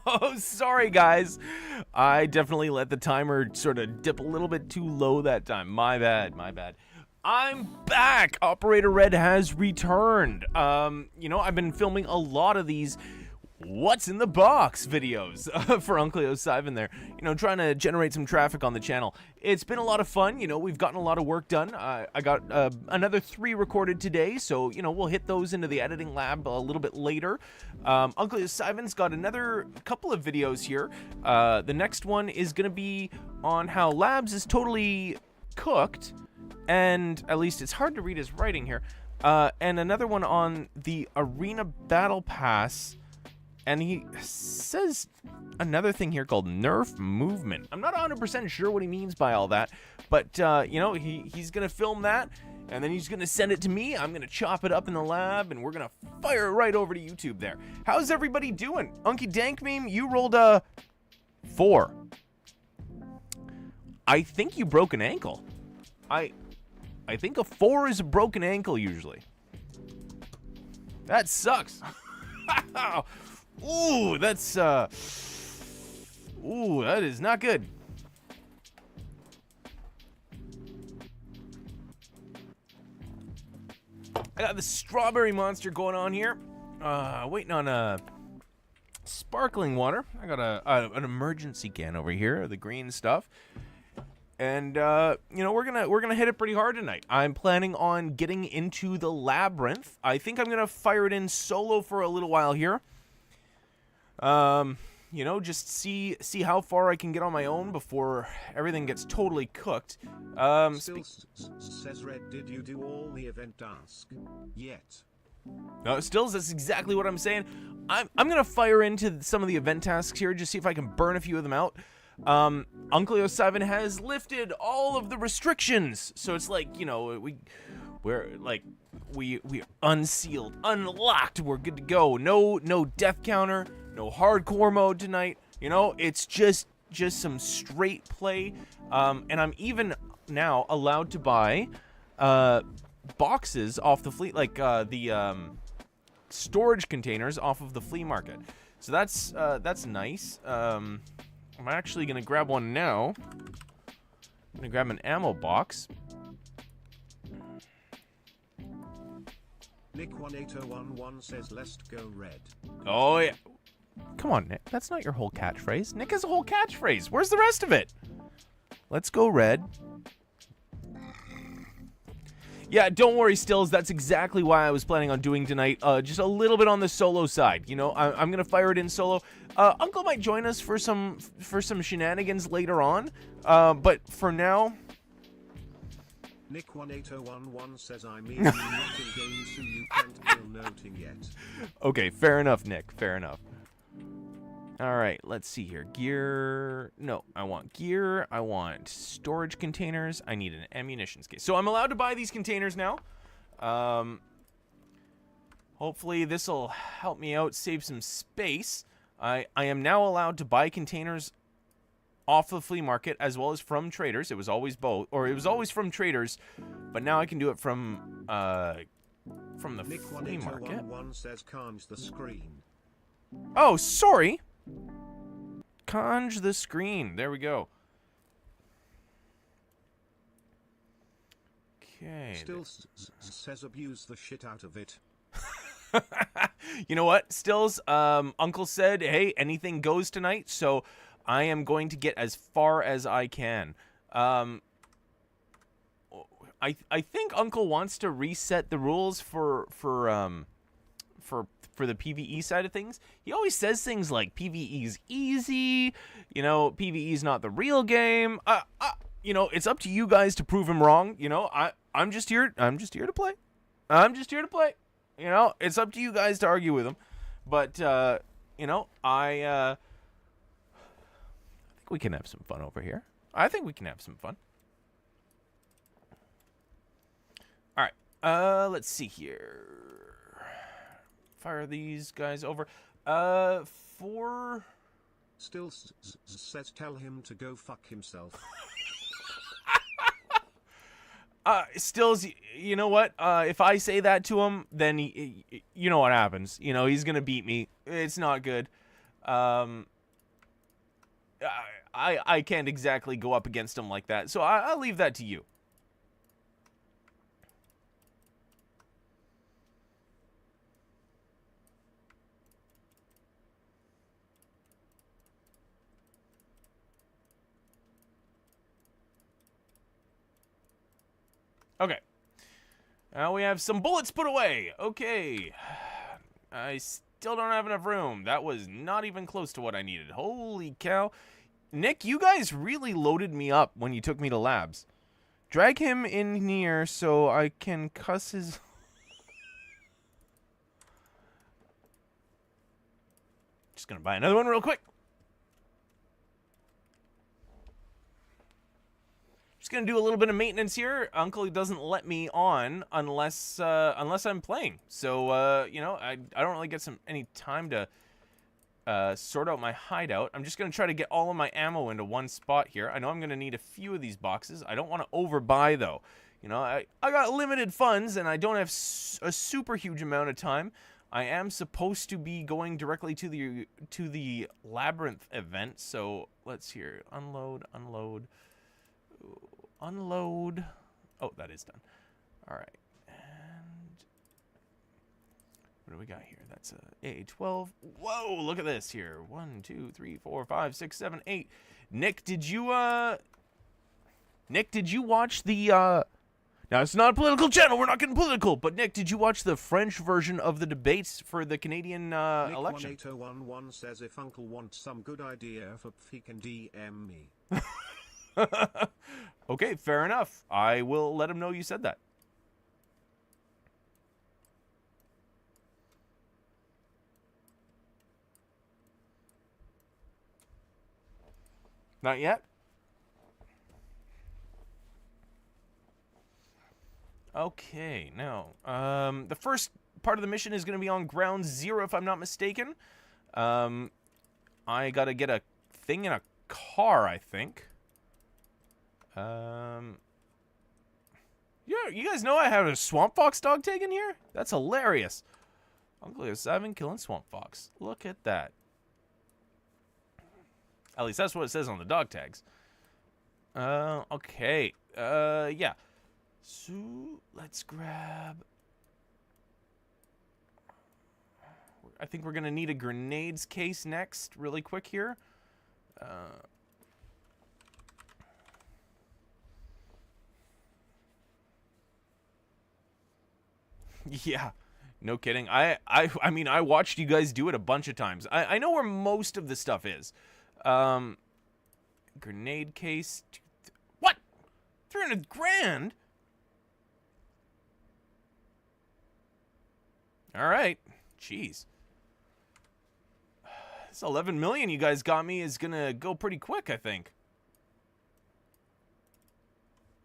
Oh, sorry guys. I definitely let the timer sort of dip a little bit too low that time. My bad, my bad. I'm back. Operator Red has returned. You know, I've been filming a lot of these what's in the box videos for Uncle07 there. You know, trying to generate some traffic on the channel. It's been a lot of fun. You know, we've gotten a lot of work done. I got another 3 recorded today, so, you know, we'll hit those into the editing lab a little bit later. Uncle07's got another couple of videos here. The next one is going to be on how Labs is totally cooked, and at least it's hard to read his writing here. And another one on the Arena Battle Pass. And he says another thing here called Nerf Movement. I'm not 100% sure what he means by all that, but, you know, he's going to film that, and then he's going to send it to me. I'm going to chop it up in the lab, and we're going to fire it right over to YouTube there. How's everybody doing? Unky Dank Meme, you rolled a 4. I think you broke an ankle. I think a 4 is a broken ankle usually. That sucks. Ooh, that's, ooh, that is not good. I got the strawberry monster going on here. Waiting on, sparkling water. I got an emergency can over here, the green stuff. And, you know, we're gonna hit it pretty hard tonight. I'm planning on getting into the Labyrinth. I think I'm gonna fire it in solo for a little while here. You know, just see how far I can get on my own before everything gets totally cooked. Says Red, did you do all the event task yet? No, Stills, that's exactly what I'm saying. I'm gonna fire into some of the event tasks here, just see if I can burn a few of them out. Uncle07 has lifted all of the restrictions, so it's like, you know, we unsealed, unlocked, we're good to go. No death counter, no hardcore mode tonight. You know, it's just some straight play. And I'm even now allowed to buy boxes off the fleet, like the storage containers off of the flea market. So that's nice. I'm actually gonna grab one now. I'm gonna grab an ammo box. Nick18011 says, let's go red. Oh yeah. Come on, Nick. That's not your whole catchphrase. Nick has a whole catchphrase. Where's the rest of it? Let's go red. Yeah, don't worry, Stills. That's exactly why I was planning on doing tonight. Just a little bit on the solo side. You know, I'm gonna fire it in solo. Uncle might join us for some shenanigans later on. But for now, Nick18011 says, I mean, you're not in game, so you can't kill noting yet. Okay, fair enough, Nick. Fair enough. All right, let's see here. Gear. No, I want gear. I want storage containers. I need an ammunitions case. So I'm allowed to buy these containers now. Hopefully this will help me out, save some space. I am now allowed to buy containers off the flea market as well as from traders. It was always both, or it was always from traders, but now I can do it from the flea market. Nick18011 says, conge the screen. Oh, sorry. Conge the screen. There we go. Okay. Still says, abuse the shit out of it. You know what? Stills, Uncle said, hey, anything goes tonight, so I am going to get as far as I can. I think Uncle wants to reset the rules for the PvE side of things. He always says things like PvE's easy, you know, PvE's not the real game. You know, it's up to you guys to prove him wrong. You know, I'm just here to play. I'm just here to play. You know, it's up to you guys to argue with him. But you know, I think we can have some fun over here. I think we can have some fun. All right. Let's see here. Fire these guys over. Still says, tell him to go fuck himself. Stills, you know what? If I say that to him, then you know what happens. You know, he's gonna beat me. It's not good. I can't exactly go up against him like that, so I'll leave that to you. Okay. Now we have some bullets put away. Okay. I still don't have enough room. That was not even close to what I needed. Holy cow. Nick, you guys really loaded me up when you took me to labs. Drag him in here so I can cuss his... Just gonna buy another one real quick. Just gonna do a little bit of maintenance here. Uncle doesn't let me on unless I'm playing. So you know, I don't really get any time to sort out my hideout. I'm just gonna try to get all of my ammo into one spot here. I know I'm gonna need a few of these boxes. I don't want to overbuy though. You know, I got limited funds and I don't have a super huge amount of time. I am supposed to be going directly to the Labyrinth event. So let's hear unload. Unload. Oh, that is done. All right. And what do we got here? That's a A12. Whoa, look at this here. 1, 2, 3, 4, 5, 6, 7, 8. Nick, did you watch the now it's not a political channel, we're not getting political, but Nick, did you watch the French version of the debates for the Canadian election? Nick 18011 says if Uncle wants some good idea for he can DM me. Okay, fair enough. I will let him know you said that. Not yet? Okay, now, the first part of the mission is going to be on ground zero, if I'm not mistaken. I got to get a thing in a car, I think. Yeah, you guys know I have a swamp fox dog tag in here? That's hilarious. Uncle 7 killing swamp fox. Look at that. At least that's what it says on the dog tags. Okay. Yeah. So, let's grab... I think we're going to need a grenades case next, really quick here. Yeah, no kidding. I mean, I watched you guys do it a bunch of times. I know where most of the stuff is. Grenade case. What? 300 grand? All right. Jeez. This 11 million you guys got me is gonna go pretty quick, I think.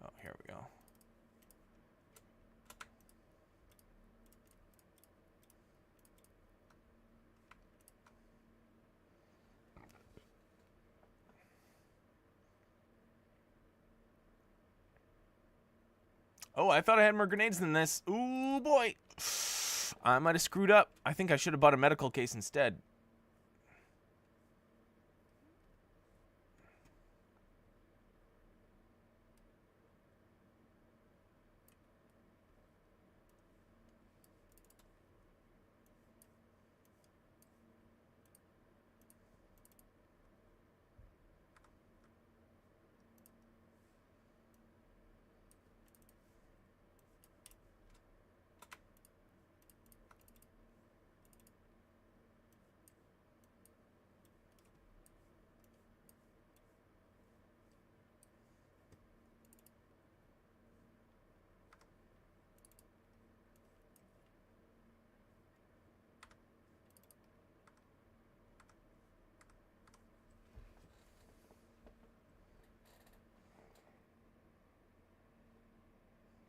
Oh, here we go. Oh, I thought I had more grenades than this. Ooh, boy. I might have screwed up. I think I should have bought a medical case instead.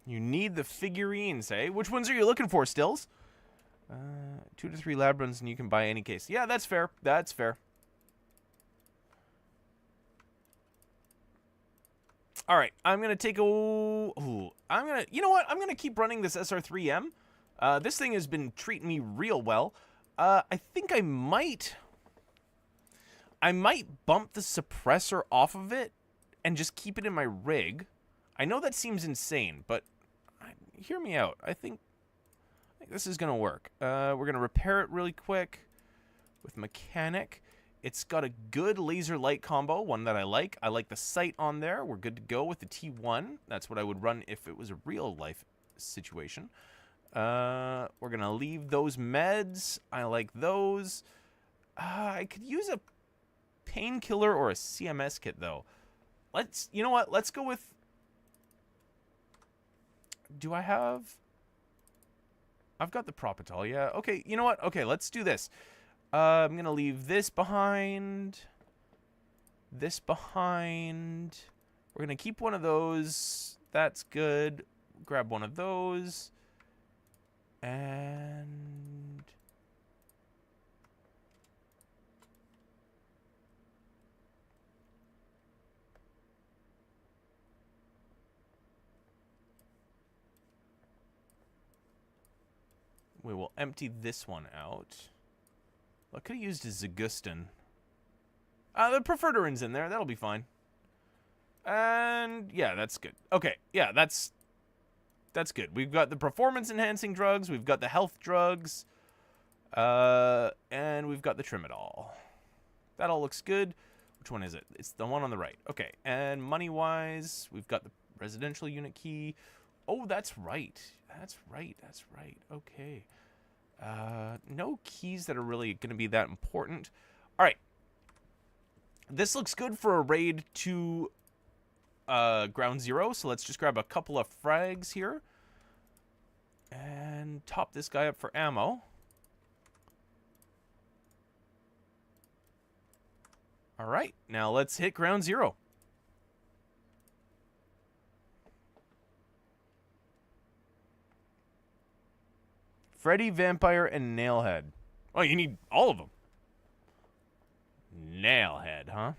You need the figurines, eh? Which ones are you looking for, Stills? 2 to 3 Labyrinths and you can buy any case. Yeah, that's fair. That's fair. All right, I'm going to take a... Ooh, I'm going to... You know what? I'm going to keep running this SR3M. This thing has been treating me real well. I think I might bump the suppressor off of it and just keep it in my rig. I know that seems insane, but hear me out. I think this is going to work. We're going to repair it really quick with mechanic. It's got a good laser light combo, one that I like. I like the sight on there. We're good to go with the T1. That's what I would run if it was a real life situation. We're going to leave those meds. I like those. I could use a painkiller or a CMS kit, though. You know what? Let's go with... Do I have... I've got the Propital, yeah. Okay, you know what? Okay, let's do this. I'm going to leave this behind. This behind. We're going to keep one of those. That's good. Grab one of those. And... we will empty this one out. I could have used a Zagustin. The Preferdurin's in there. That'll be fine. And yeah, that's good. Okay, yeah, that's good. We've got the performance-enhancing drugs. We've got the health drugs. And we've got the Trimadol. That all looks good. Which one is it? It's the one on the right. Okay, and money-wise, we've got the residential unit key. Oh, that's right. That's right. Okay. No keys that are really going to be that important. All right. This looks good for a raid to ground zero. So let's just grab a couple of frags here. And top this guy up for ammo. All right. Now let's hit ground zero. Freddy, Vampire, and Nailhead. Oh, you need all of them. Nailhead, huh?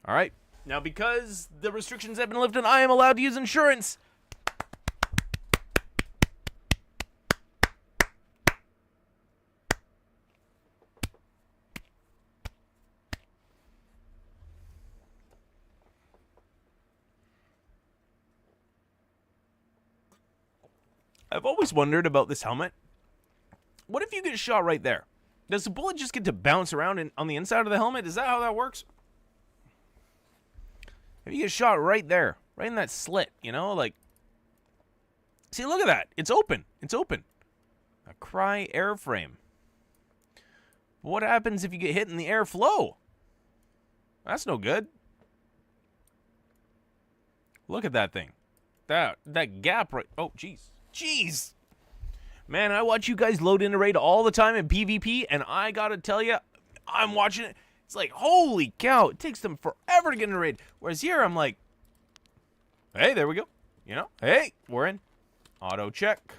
All right. Now, because the restrictions have been lifted, I am allowed to use insurance. I've always wondered about this helmet. What if you get shot right there? Does the bullet just get to bounce around on the inside of the helmet? Is that how that works? If you get shot right there, right in that slit, you know, like... See, look at that. It's open. It's open. A Cry airframe. What happens if you get hit in the airflow? That's no good. Look at that thing. That gap right... Oh, jeez. Jeez! Man, I watch you guys load in a raid all the time in PvP, and I gotta tell you, I'm watching it. It's like, holy cow, it takes them forever to get in a raid. Whereas here, I'm like, hey, there we go. You know, hey, we're in. Auto check.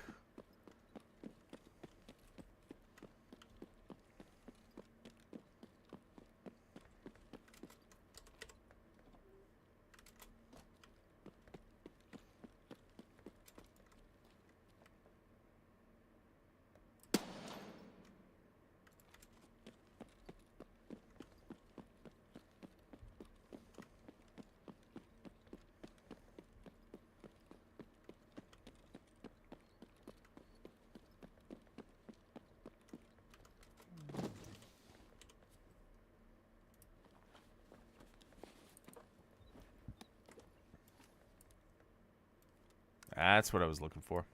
That's what I was looking for.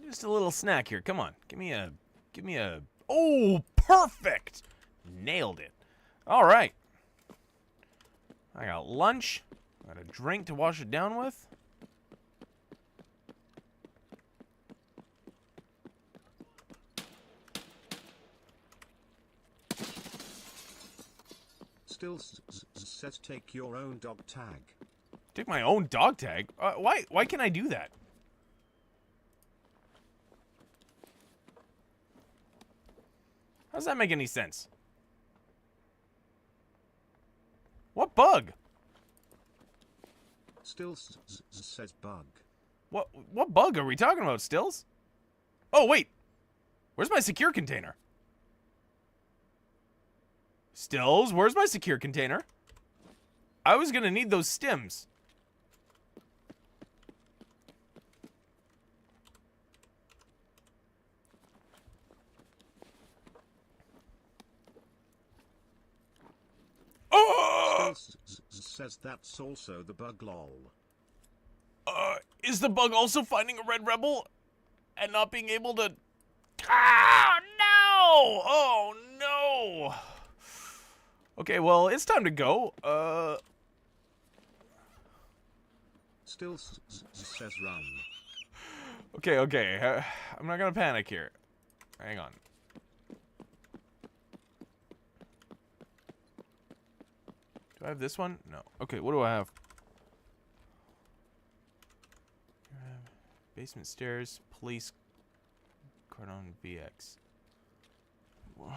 Just a little snack here. Come on. Give me a... Oh, perfect! Nailed it. All right. I got lunch. Got a drink to wash it down with. Still says take your own dog tag. Take my own dog tag? Why can I do that? How does that make any sense? What bug? Still says bug. What bug are we talking about, Stills? Oh, wait. Where's my secure container? Stills, where's my secure container? I was gonna need those stims. Oh! Says that's also the bug lol. Is the bug also finding a red rebel and not being able to... Ah, no! Oh, no! Okay, well, it's time to go. Still says run. Okay. I'm not gonna panic here. Hang on. Do I have this one? No. Okay, what do I have? Basement stairs, police, Cardone VX. What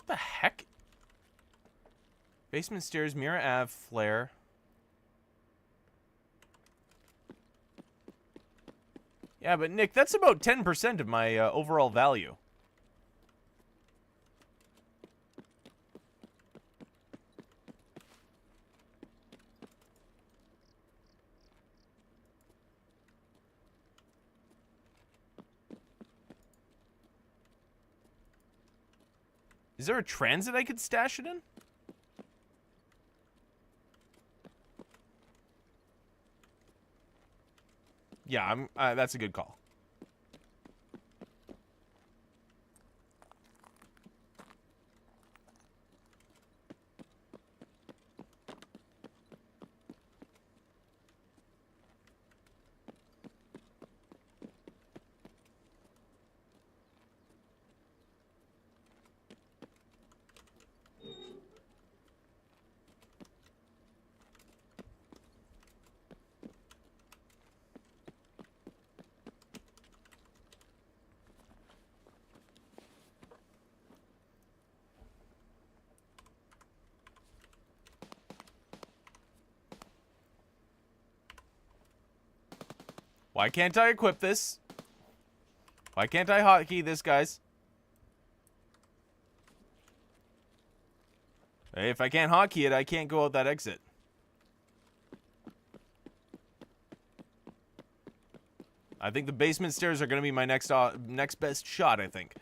the heck? Basement stairs, Mira Ave, flare. Yeah, but Nick, that's about 10% of my overall value. Is there a transit I could stash it in? Yeah, that's a good call. Why can't I equip this? Why can't I hotkey this, guys? Hey, if I can't hotkey it, I can't go out that exit. I think the basement stairs are going to be my next best shot, I think.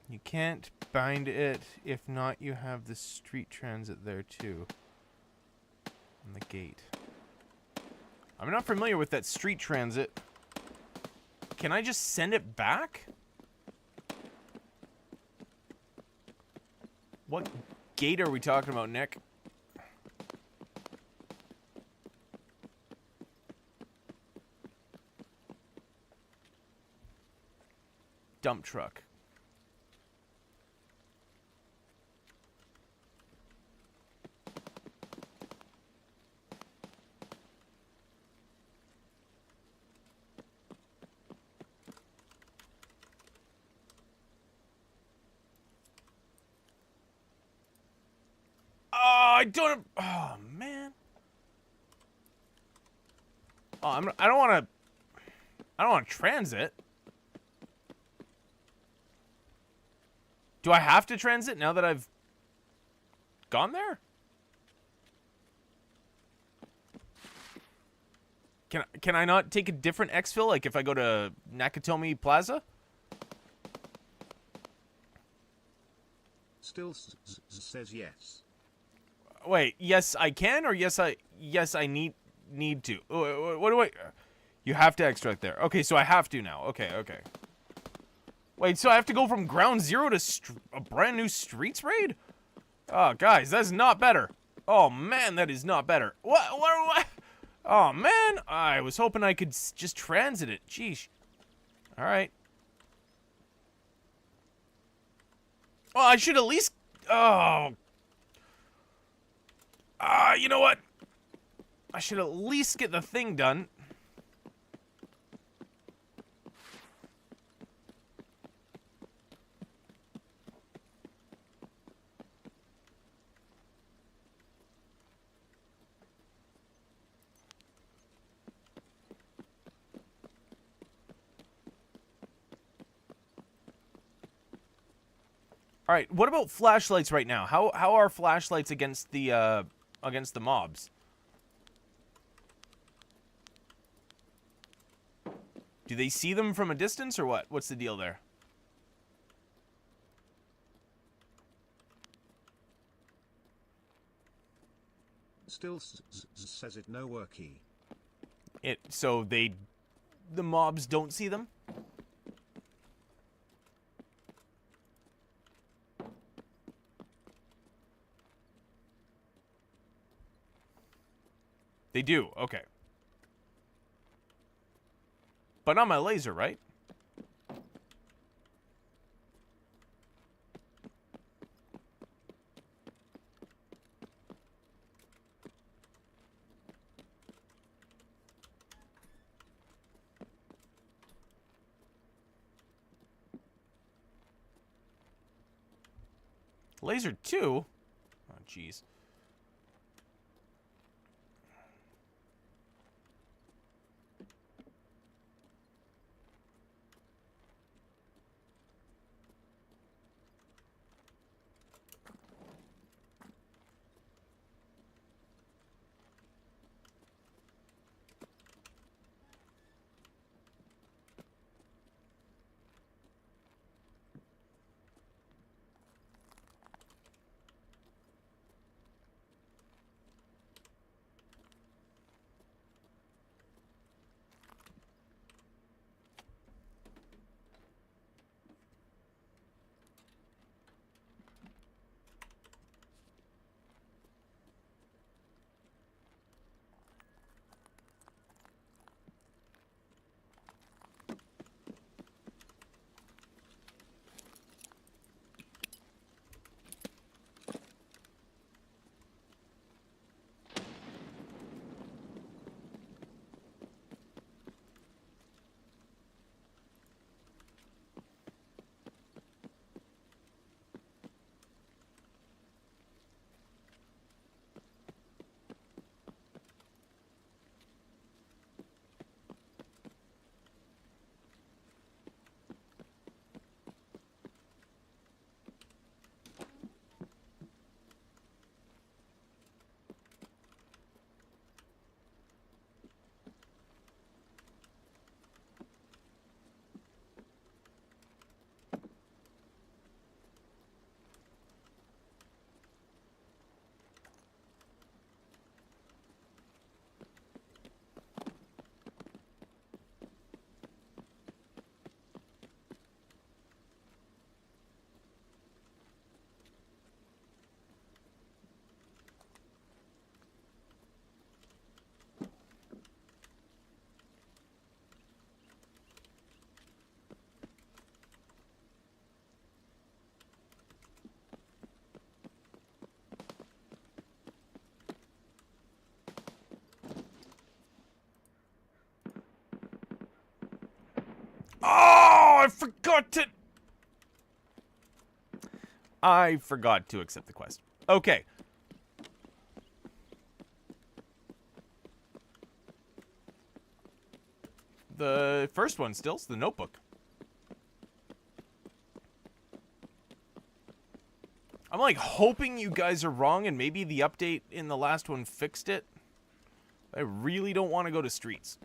You can't bind it. If not, you have the street transit there too. On the gate. I'm not familiar with that street transit. Can I just send it back? What gate are we talking about, Nick? Dump truck. I don't... Oh, man. Oh, I don't want to. I don't want to transit. Do I have to transit now that I've gone there? Can I not take a different exfil, like if I go to Nakatomi Plaza? Still says yes. Wait, yes I can, or yes I need to. What do I? You have to extract there. Okay, so I have to now. Okay. Wait, so I have to go from ground zero to a brand new streets raid? Oh, guys, that's not better. Oh man, that is not better. What? Oh man, I was hoping I could just transit it. Jeez. All right. Well, I should at least. Oh. You know what? I should at least get the thing done. All right, what about flashlights right now? How are flashlights against the mobs? Do they see them from a distance or what? What's the deal there? Still says it no worky. So the mobs don't see them? They do, okay. But not my laser, right? Laser 2? Oh, jeez. Oh, I forgot to accept the quest. Okay. The first one, Stills, the notebook. I'm like hoping you guys are wrong and maybe the update in the last one fixed it. I really don't want to go to streets.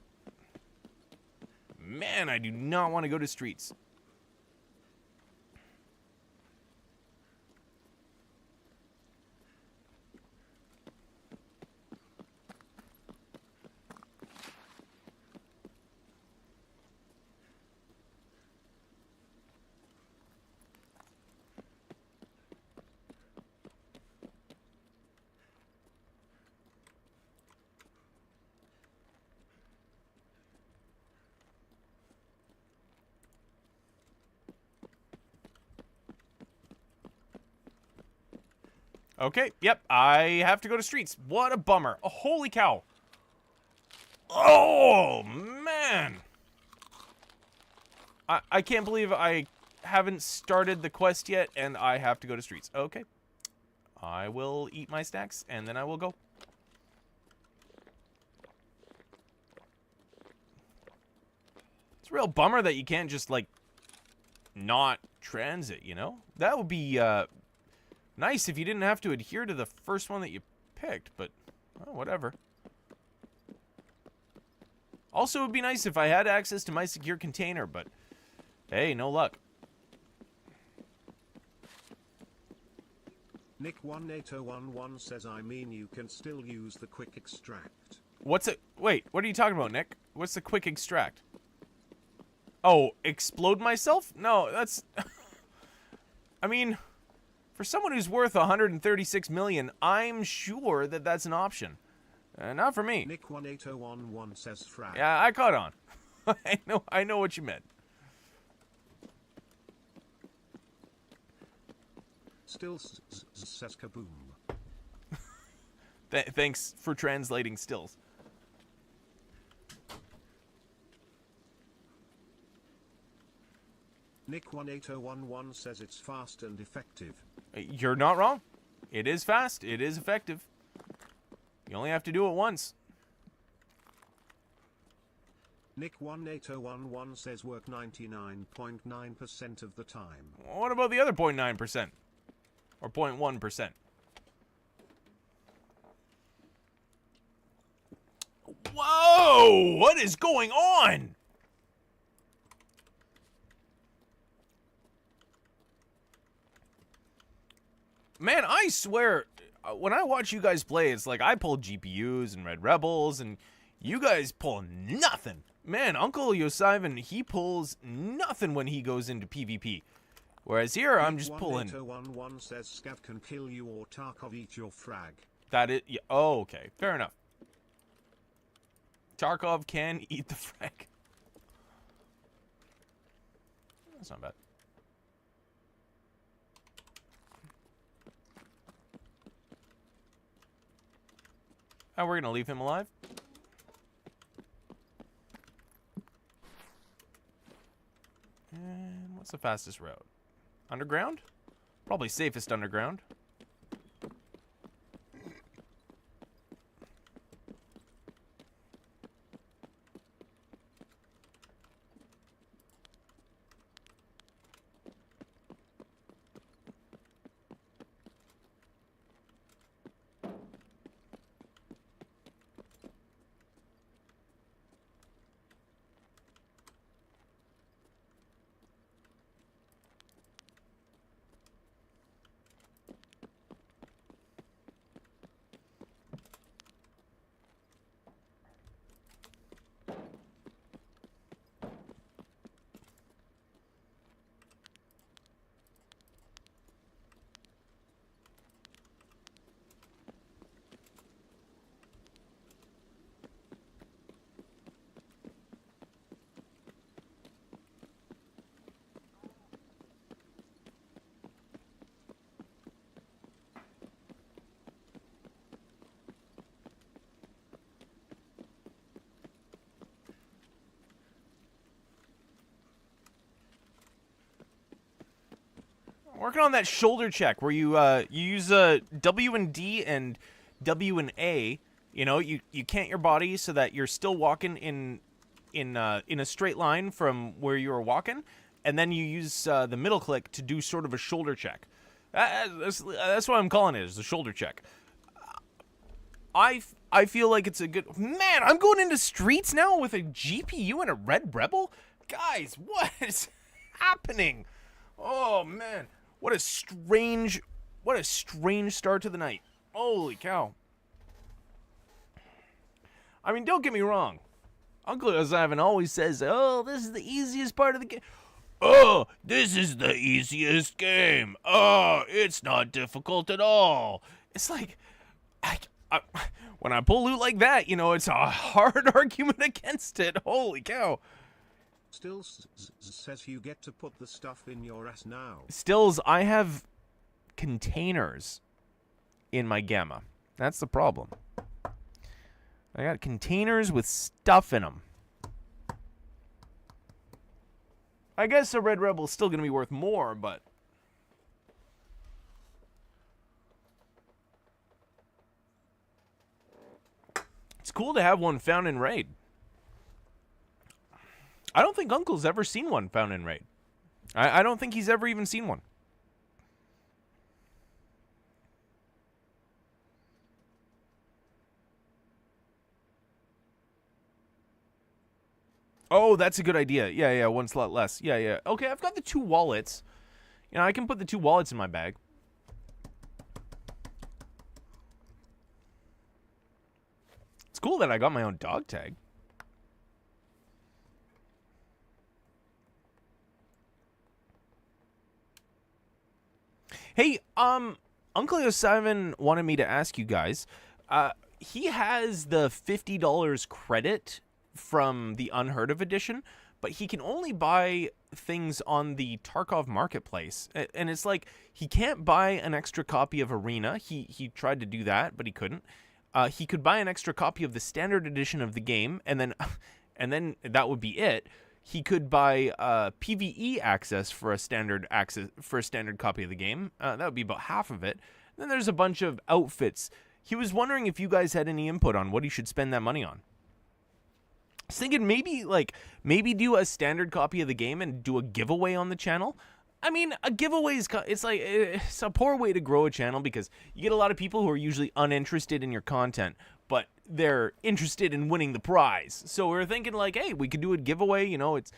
Man, I do not want to go to streets. Okay, yep, I have to go to streets. What a bummer. Oh, holy cow. Oh, man. I can't believe I haven't started the quest yet, and I have to go to streets. Okay. I will eat my snacks, and then I will go. It's a real bummer that you can't just, like, not transit, you know? That would be, nice if you didn't have to adhere to the first one that you picked, but well, whatever. Also, it would be nice if I had access to my secure container, but hey, no luck. Nick18011 says, I mean, you can still use the quick extract. What's it? Wait, what are you talking about, Nick? What's the quick extract? Oh, explode myself? No, that's... I mean... For someone who's worth 136 million, I'm sure that that's an option. Not for me. Nick18011 says frag. Yeah, I caught on. I know what you meant. Still says kaboom. Thanks for translating stills. Nick18011 says it's fast and effective. You're not wrong. It is fast. It is effective. You only have to do it once. Nick18011 says work 99.9% of the time. What about the other 0.9%? Or 0.1%? Whoa! What is going on? Man, I swear, when I watch you guys play, it's like I pull GPUs and Red Rebels, and you guys pull nothing. Man, Uncle Yosivan, he pulls nothing when he goes into PvP. Whereas here, I'm just pulling... 18011 says Scav can kill you or Tarkov eat your frag. That it... Yeah, oh, okay. Fair enough. Tarkov can eat the frag. That's not bad. Oh, we're gonna leave him alive? And what's the fastest route? Underground? Probably safest underground. Working on that shoulder check where you use W and D and W and A. You know, you cant your body so that you're still walking in in a straight line from where you were walking, and then you use the middle click to do sort of a shoulder check. That's what I'm calling it, is the shoulder check. I feel like it's a good... Man, I'm going into streets now with a GPU and a Red Rebel? Guys, what is happening? Oh, man. What a strange start to the night. Holy cow. I mean, don't get me wrong. Uncle Ivan always says, oh, this is the easiest part of the game. Oh, this is the easiest game. Oh, it's not difficult at all. It's like, when I pull loot like that, you know, it's a hard argument against it. Holy cow. Stills says you get to put the stuff in your ass now. Stills, I have containers in my Gamma. That's the problem. I got containers with stuff in them. I guess a Red Rebel is still going to be worth more, but... It's cool to have one found in Raid. I don't think Uncle's ever seen one found in Raid. I don't think he's ever even seen one. Oh, that's a good idea. Yeah, one slot less. Yeah. Okay, I've got the 2 wallets. You know, I can put the 2 wallets in my bag. It's cool that I got my own dog tag. Hey, Uncle Simon wanted me to ask you guys. He has the $50 credit from the Unheard of edition, but he can only buy things on the Tarkov marketplace, and it's like he can't buy an extra copy of Arena. He tried to do that, but he couldn't. He could buy an extra copy of the standard edition of the game, and then that would be it. He could buy PvE access for a standard copy of the game. That would be about half of it. And then there's a bunch of outfits. He was wondering if you guys had any input on what he should spend that money on. I was thinking maybe do a standard copy of the game and do a giveaway on the channel. I mean, a giveaway is it's a poor way to grow a channel because you get a lot of people who are usually uninterested in your content, but they're interested in winning the prize. So we're thinking like, hey, we could do a giveaway. You know, it's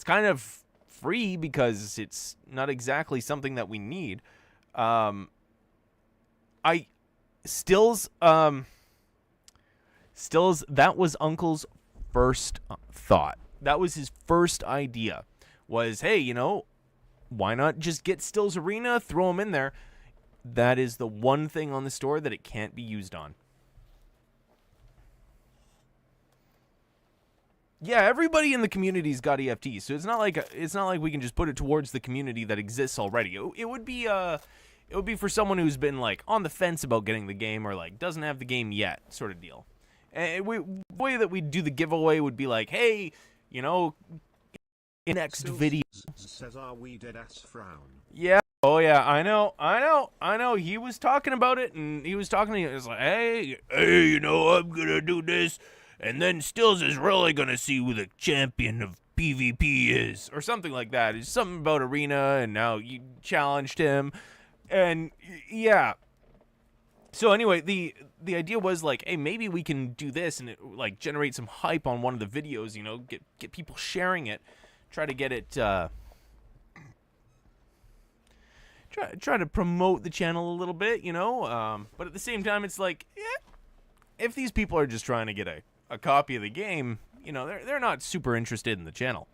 kind of free because it's not exactly something that we need. Stills, that was Uncle's first thought. That was his first idea. Was, hey, you know, why not just get Stills Arena, throw him in there? That is the one thing on the store that it can't be used on. Yeah, everybody in the community's got EFTs, so it's not like we can just put it towards the community that exists already. It would be for someone who's been like on the fence about getting the game or like doesn't have the game yet, sort of deal. And the way that we do the giveaway would be like, hey, you know, in next video. Says, are we dead ass frown? Yeah. Oh yeah, I know. He was talking about it, and he was talking to me. He was like, hey, you know, I'm gonna do this, and then Stills is really gonna see who the champion of PvP is, or something like that. It's something about Arena, and now you challenged him, and yeah. So anyway, the idea was like, hey, maybe we can do this and it like generate some hype on one of the videos, you know, get people sharing it, try to get it, try to promote the channel a little bit, you know, but at the same time, it's like, yeah, if these people are just trying to get a copy of the game, you know, they're not super interested in the channel.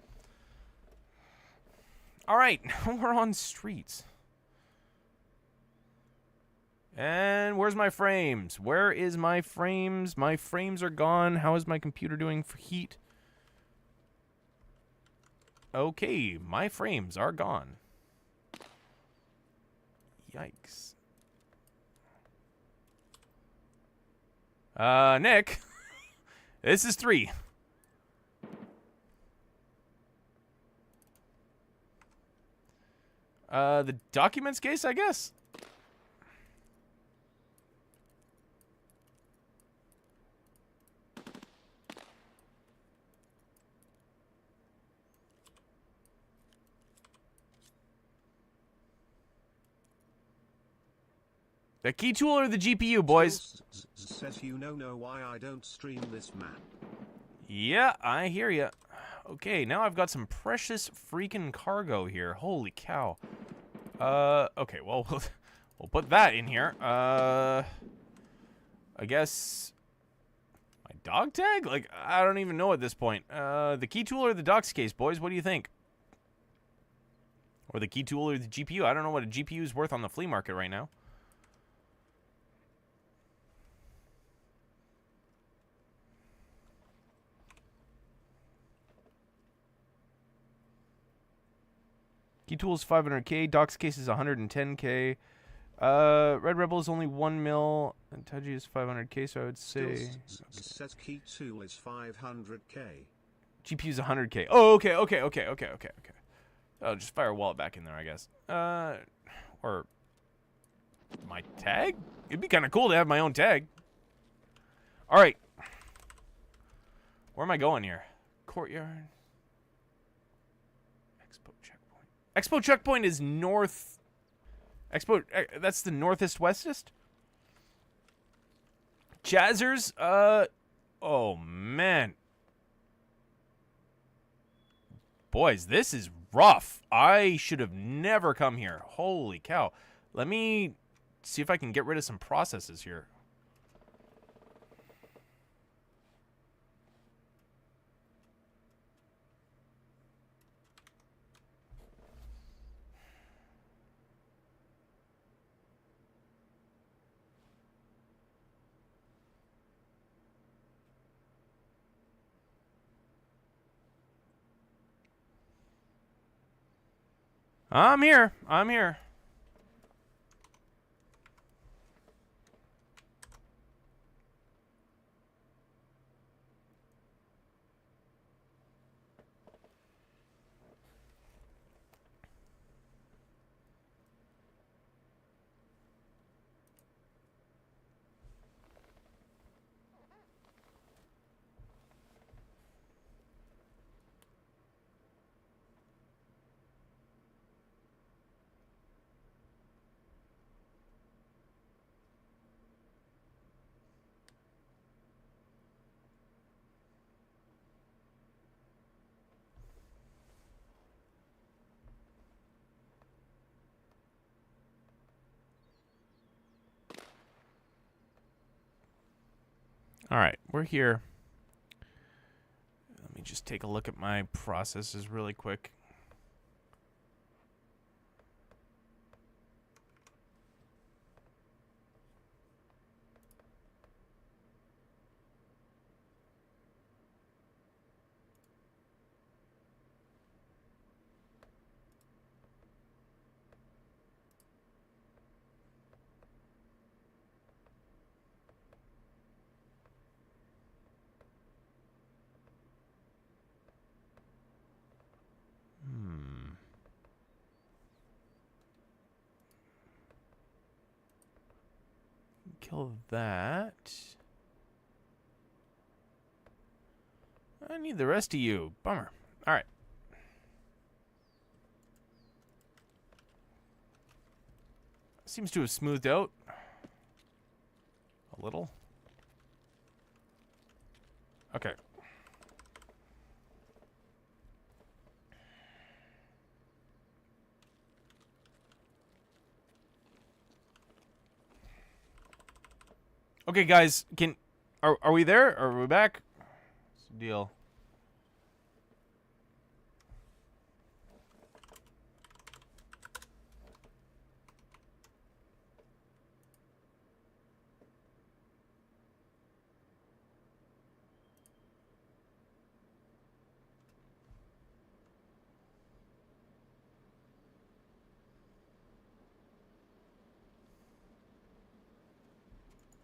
All right, now we're on streets. And where's my frames? Where is my frames? My frames are gone. How is my computer doing for heat? Okay, my frames are gone. Yikes. Nick. This is 3. The documents case, I guess? The key tool or the GPU, boys? Says you know why I don't stream this map. Yeah, I hear ya. Okay, now I've got some precious freaking cargo here. Holy cow. Okay, well, we'll put that in here. I guess my dog tag? Like, I don't even know at this point. The key tool or the docs case, boys? What do you think? Or the key tool or the GPU? I don't know what a GPU is worth on the flea market right now. Key tool is 500k. Docs case is 110k. Red Rebel is only 1 mil. And Taji is 500k, so I would say... Says key tool is 500k. GPU is 100k. Oh, okay. Oh, just fire a wallet back in there, I guess. Or... my tag? It'd be kind of cool to have my own tag. Alright. Where am I going here? Courtyard. Expo checkpoint. Expo checkpoint is north... Expo... that's the northest westest? Chazzers? Oh, man. Boys, this is rough. I should have never come here. Holy cow. Let me see if I can get rid of some processes here. I'm here. I'm here. All right, we're here. Let me just take a look at my processes really quick. Kill that. I need the rest of you. Bummer. All right. Seems to have smoothed out a little. Okay. Okay, guys, are we there? Are we back? What's the deal?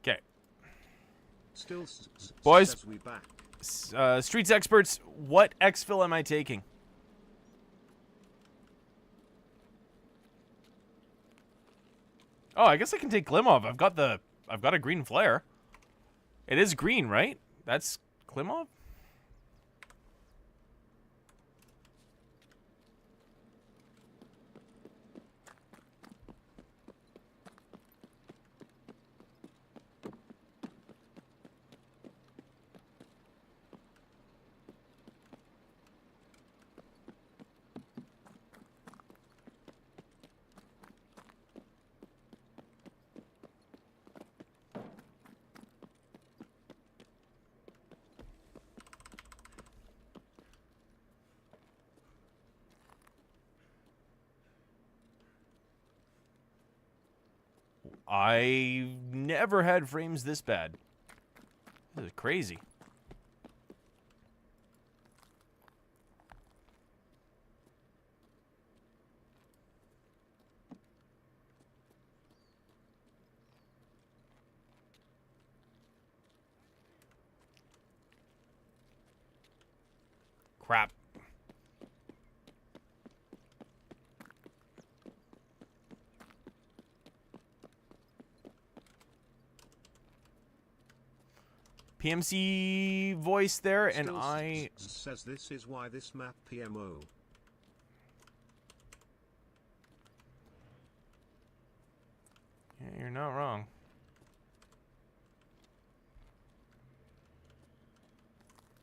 Okay. Still Boys, says we back. Streets experts, what exfil am I taking? Oh, I guess I can take Klimov. I've got a green flare. It is green, right? That's Klimov? I never had frames this bad. This is crazy. Crap. PMC voice there, and I... Says this is why this map PMO. Yeah, you're not wrong.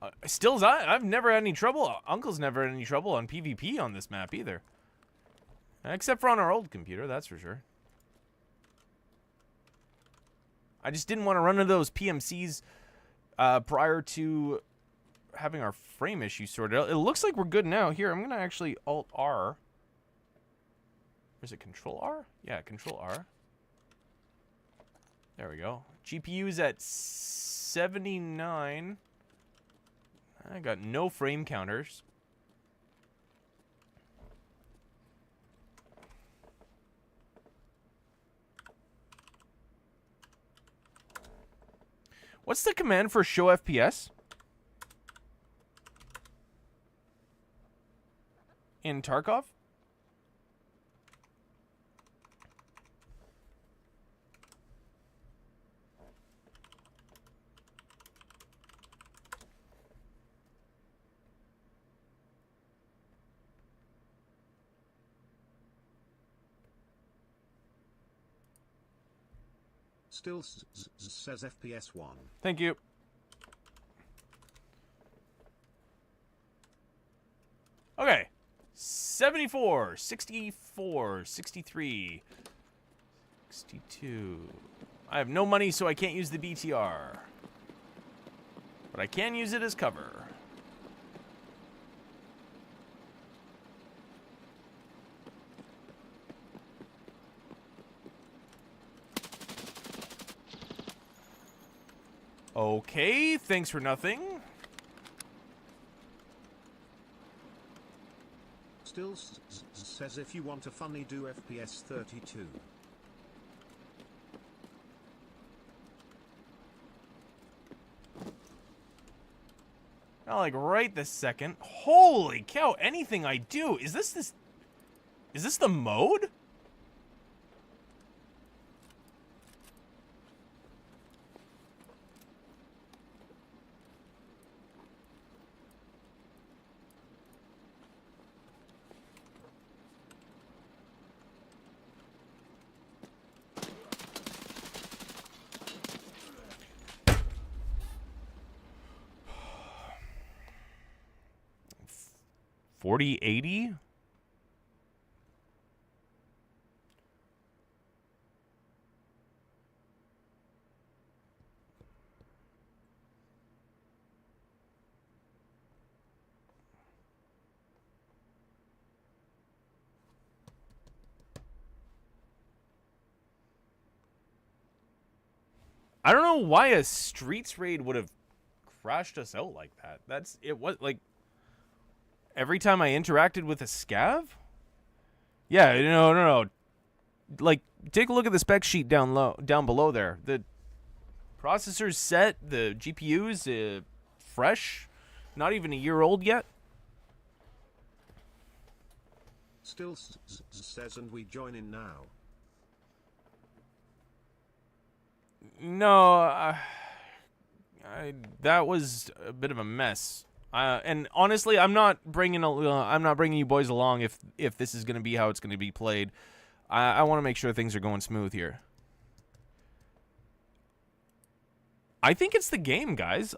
I've never had any trouble. Uncle's never had any trouble on PvP on this map either. Except for on our old computer, that's for sure. I just didn't want to run into those PMCs prior to having our frame issue sorted out. It looks like we're good now. Here, I'm going to actually Alt-R. Or is it Control-R? Yeah, Control-R. There we go. GPU's at 79. I got no frame counters. What's the command for show FPS? In Tarkov? Still says FPS 1. Thank you. Okay. 74, 64, 63, 62. I have no money, so I can't use the BTR. But I can use it as cover. Okay, thanks for nothing. Still says if you want a funny do FPS 32. Not like right this second. Holy cow, anything I do. Is this the mode? $40.80? I don't know why a Streets raid would have crashed us out like that. It was like every time I interacted with a scav? Yeah, no. Like, take a look at the spec sheet down below there. The processor's set, the GPU's fresh, not even a year old yet. Still says and we join in now. No, that was a bit of a mess. And honestly, I'm not bringing you boys along if this is going to be how it's going to be played. I want to make sure things are going smooth here. I think it's the game, guys.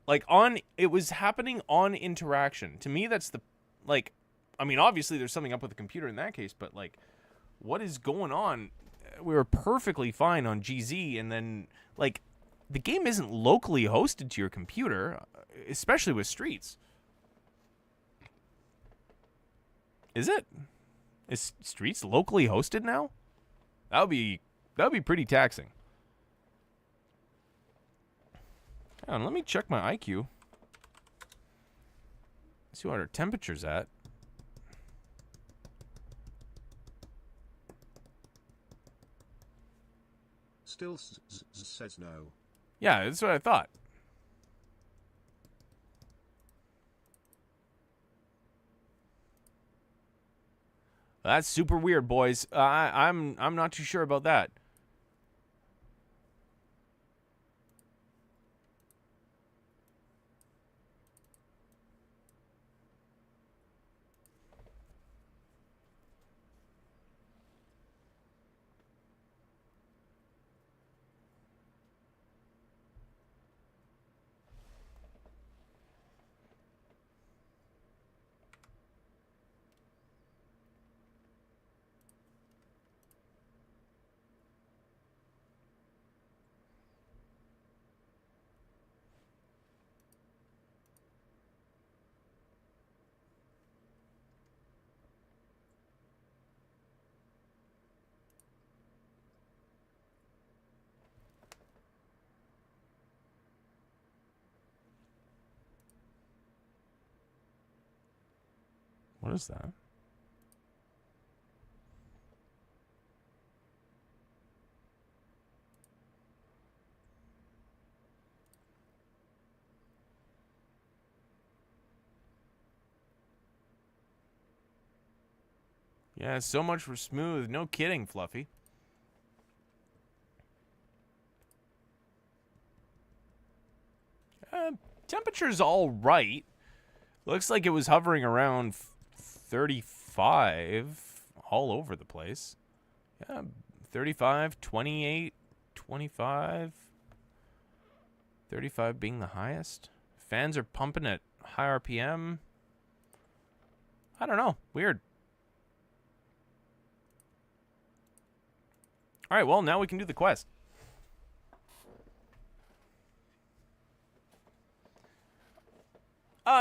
It was happening on interaction. To me, that's I mean, obviously there's something up with the computer in that case, but what is going on? We were perfectly fine on GZ, and then the game isn't locally hosted to your computer, especially with Streets. Is it? Is Streets locally hosted now? That would be pretty taxing. Hang on, let me check my IQ. See what our temperature's at. Still says no. Yeah, that's what I thought. That's super weird, boys. I'm not too sure about that. What is that? Yeah, so much for smooth. No kidding, Fluffy. Temperature's all right. Looks like it was hovering around 35 all over the place. Yeah, 35, 28, 25. 35 being the highest. Fans are pumping at high RPM. I don't know. Weird. All right, well, now we can do the quest.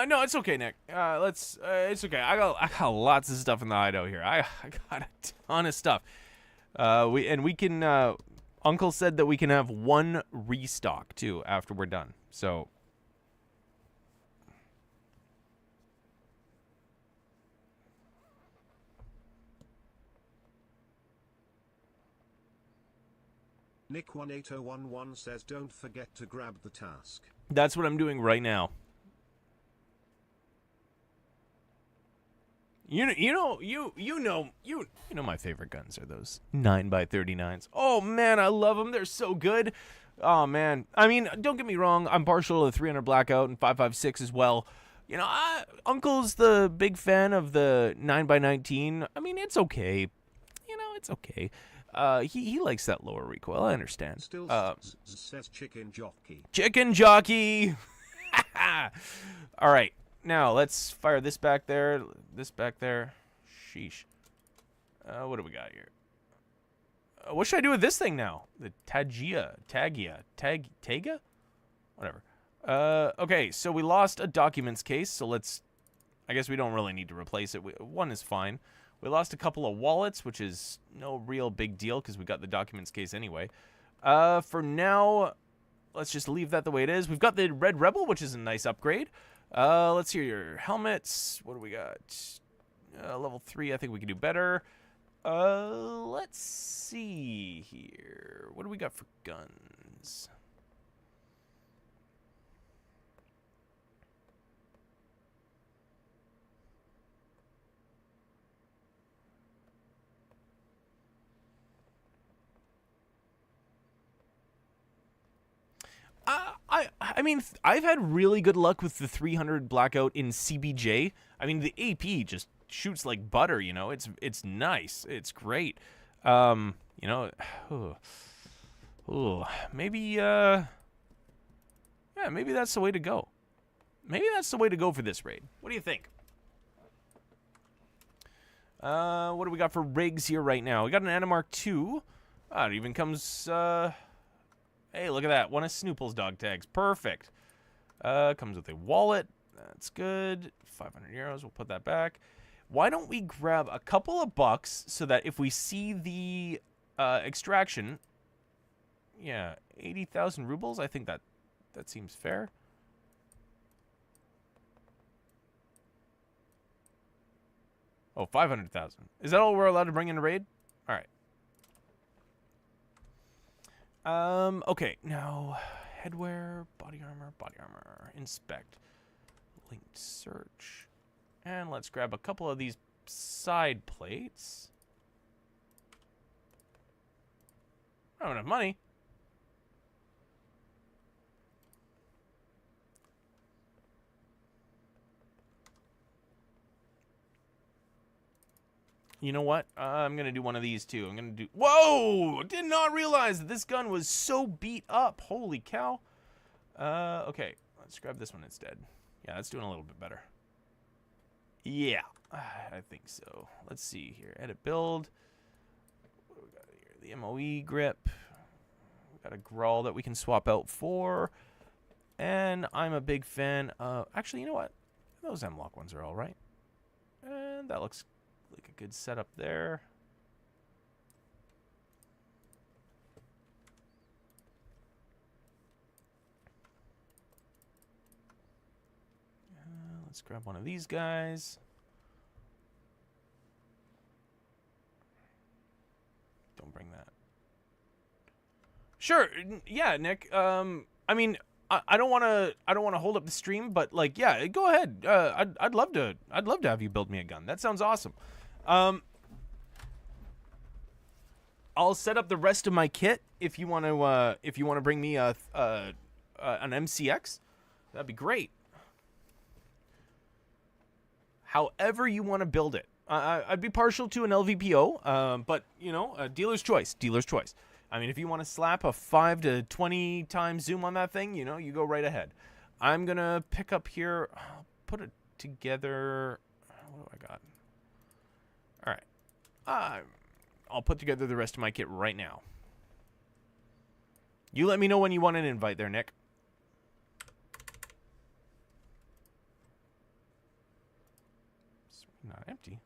No, it's okay, Nick. It's okay. I got lots of stuff in the hideout here. I got a ton of stuff. We can, Uncle said that we can have one restock, too, after we're done. So. Nick18011 says don't forget to grab the task. That's what I'm doing right now. You know my favorite guns are those 9x39s. Oh man, I love them. They're so good. Oh man, I mean, don't get me wrong. I'm partial to the 300 Blackout and 5.56 as well. You know, Uncle's the big fan of the 9x19. I mean, it's okay. You know, it's okay. He likes that lower recoil. I understand. Still says chicken jockey. Chicken jockey. All right. Now, let's fire this back there. This back there. Sheesh. What do we got here? What should I do with this thing now? The Tagia? Whatever. Okay, so we lost a documents case, so let's... I guess we don't really need to replace it. One is fine. We lost a couple of wallets, which is no real big deal because we got the documents case anyway. For now, let's just leave that the way it is. We've got the Red Rebel, which is a nice upgrade. Let's hear your helmets. What do we got? Level 3, I think we can do better. Let's see here. What do we got for guns? I mean, I've had really good luck with the 300 Blackout in CBJ. I mean, the AP just shoots like butter, you know. It's nice. It's great. You know, maybe yeah, maybe that's the way to go. Maybe that's the way to go for this raid. What do you think? What do we got for rigs here right now? We got an Animark 2. It even comes hey, look at that. One of Snoople's dog tags. Perfect. Comes with a wallet. That's good. 500 euros. We'll put that back. Why don't we grab a couple of bucks so that if we see the extraction, yeah, 80,000 rubles. I think that seems fair. Oh, 500,000. Is that all we're allowed to bring in a raid? All right. Okay, now headwear, body armor, inspect, linked search, and let's grab a couple of these side plates. I don't have enough money. You know what? I'm going to do one of these too. I'm going to do... Whoa! Did not realize that this gun was so beat up. Holy cow. Okay. Let's grab this one instead. Yeah, that's doing a little bit better. Yeah. I think so. Let's see here. Edit build. What do we got here? The MOE grip. We got a Grawl that we can swap out for. And I'm a big fan of... Actually, you know what? Those M-Lock ones are all right. And that looks... like a good setup there. Let's grab one of these guys. Don't bring that. Sure, yeah, Nick. I mean, I don't want to hold up the stream, but like, yeah, go ahead. I'd love to have you build me a gun. That sounds awesome. I'll set up the rest of my kit if you want to bring me an MCX. That'd be great. However you want to build it. I'd be partial to an LVPO, but you know, dealer's choice. Dealer's choice. I mean, if you want to slap a 5 to 20 times zoom on that thing, you know, you go right ahead. I'm gonna pick up here. I'll put it together. What do I got? All right. I'll put together the rest of my kit right now. You let me know when you want an invite there, Nick. It's not empty.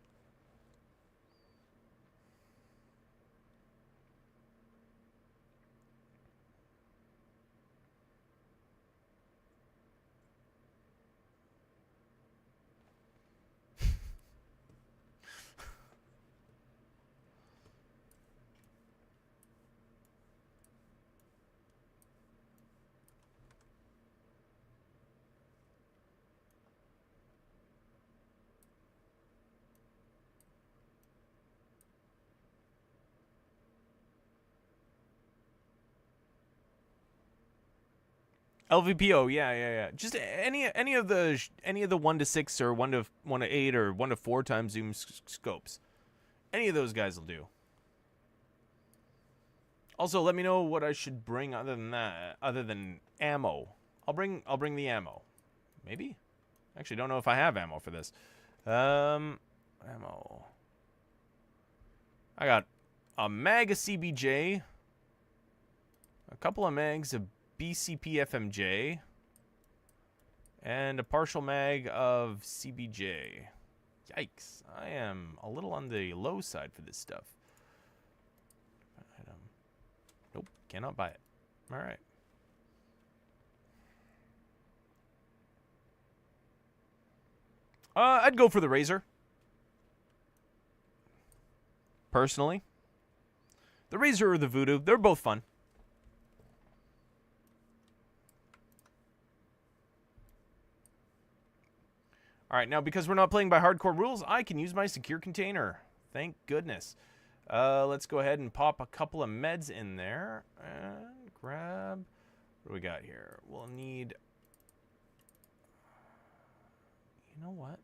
LVPO, yeah. Just any of the 1 to 6 or 1 to 8 or 1 to 4 times zoom scopes. Any of those guys will do. Also, let me know what I should bring other than that, other than ammo. I'll bring the ammo. Maybe. Actually, don't know if I have ammo for this. Ammo. I got a mag of CBJ, a couple of mags of BCP FMJ, and a partial mag of CBJ. Yikes. I am a little on the low side for this stuff. Nope, cannot buy it. All right. I'd go for the Razor. Personally. The Razor or the Voodoo, they're both fun. All right, now because we're not playing by hardcore rules, I can use my secure container. Thank goodness. Let's go ahead and pop a couple of meds in there. And grab... What do we got here? We'll need... You know what?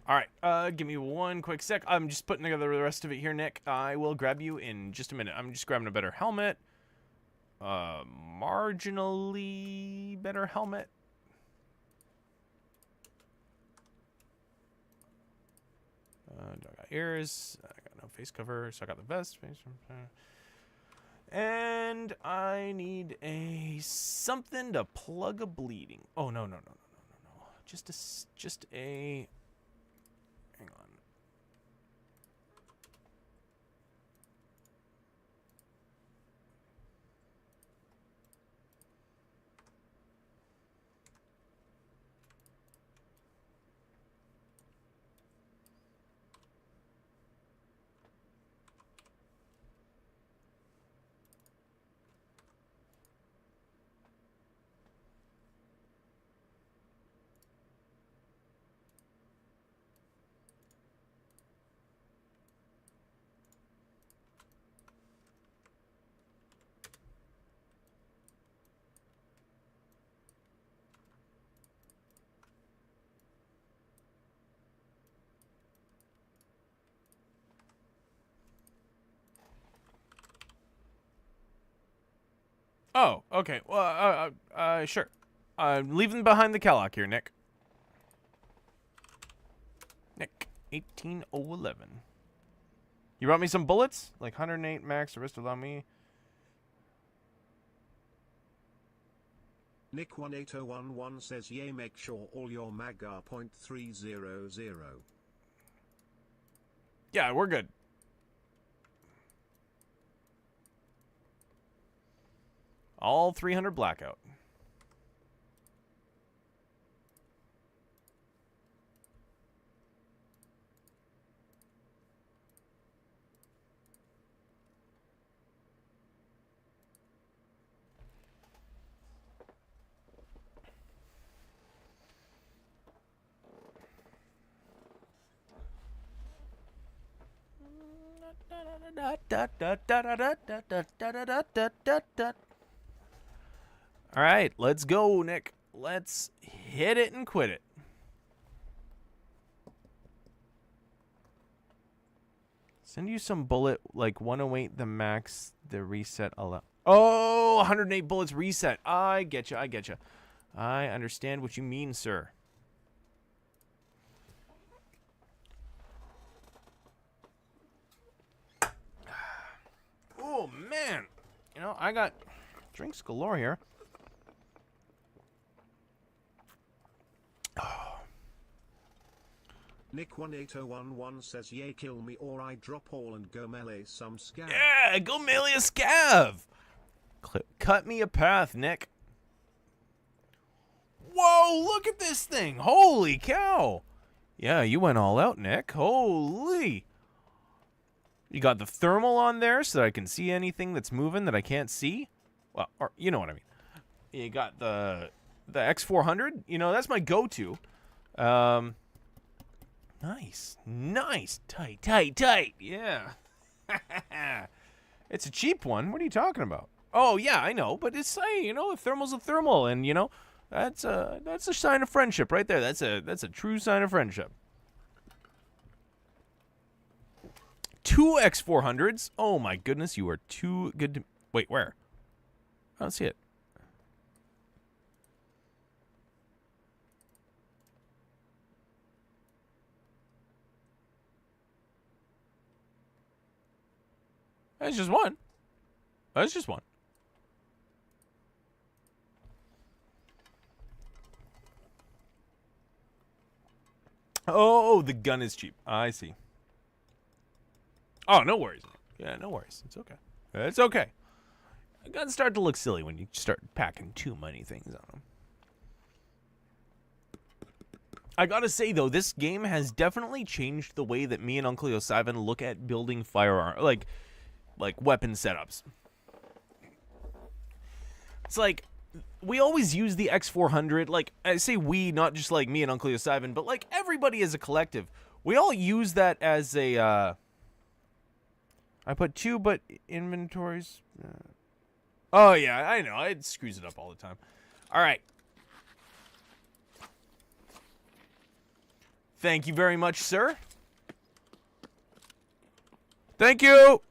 All right, give me one quick sec. I'm just putting together the rest of it here, Nick. I will grab you in just a minute. I'm just grabbing a better helmet. Marginally better helmet. I got ears. I got no face cover, so I got the vest. And I need something to plug a bleeding. Oh no. Just a. Hang on. Oh, okay. Well, sure. Leaving behind the Calloc here, Nick. Nick, 18011. You brought me some bullets? Like 108 max, the rest allow me. Nick 18011 says, "Yay, make sure all your mag are .300." Yeah, we're good. All 300 blackout. All right, let's go, Nick. Let's hit it and quit it. Send you some bullet, like 108 the max, the reset allow. Oh, 108 bullets reset. I get you. I understand what you mean, sir. Oh, man. You know, I got drinks galore here. Nick 18011 says, "Yay, kill me or I drop all and go melee some scav." Yeah, go melee a scav. Cut me a path, Nick. Whoa, look at this thing. Holy cow. Yeah, you went all out, Nick. Holy. You got the thermal on there so that I can see anything that's moving that I can't see. Well, or, you know what I mean. You got the X400. You know, that's my go-to. Nice. Tight. Yeah. It's a cheap one. What are you talking about? Oh, yeah, I know. But it's, you know, a thermal's a thermal. And, you know, that's a sign of friendship right there. That's a true sign of friendship. 2 X400s. Oh, my goodness. You are too good to... Wait, where? I don't see it. That's just one. That's just one. Oh, the gun is cheap. I see. Oh, no worries. Yeah, no worries. It's okay. It's okay. Guns start to look silly when you start packing too many things on them. I gotta say, though, this game has definitely changed the way that me and Uncle Yosivan look at building firearm, like weapon setups. It's like, we always use the X400, like, I say we, not just like me and Uncle Yosivan, but like everybody as a collective. We all use that as a, I put 2, but inventories. Oh, yeah, I know. It screws it up all the time. All right. Thank you very much, sir. Thank you.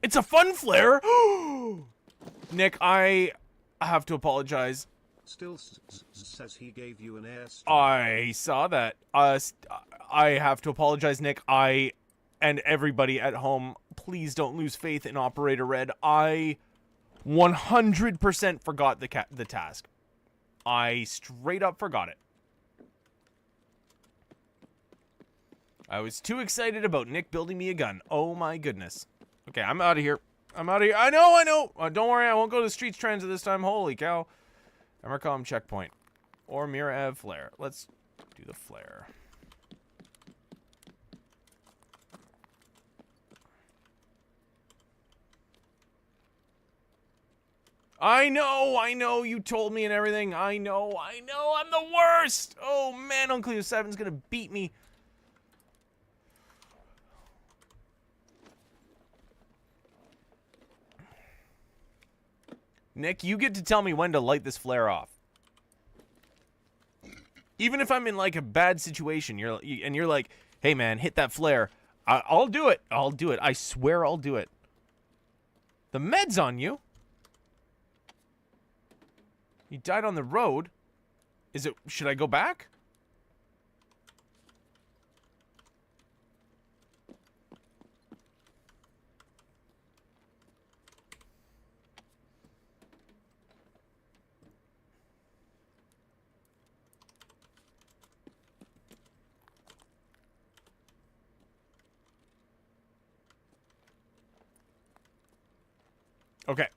It's a fun flare. Nick, I have to apologize. Still says he gave you an airstrike. I saw that. I have to apologize, Nick. I and everybody at home, please don't lose faith in Operator Red. I 100% forgot the task. I straight up forgot it. I was too excited about Nick building me a gun. Oh my goodness. Okay, I'm out of here. I'm out of here. I know. Don't worry, I won't go to the streets transit this time. Holy cow. Emercom checkpoint. Or Miraev flare. Let's do the flare. I know, you told me and everything. I know, I'm the worst! Oh man, Uncle 7's gonna beat me. Nick, you get to tell me when to light this flare off. Even if I'm in like a bad situation, you're like, hey man, hit that flare. I'll do it. I'll do it. I swear I'll do it. The med's on you. You died on the road. Should I go back? Okay.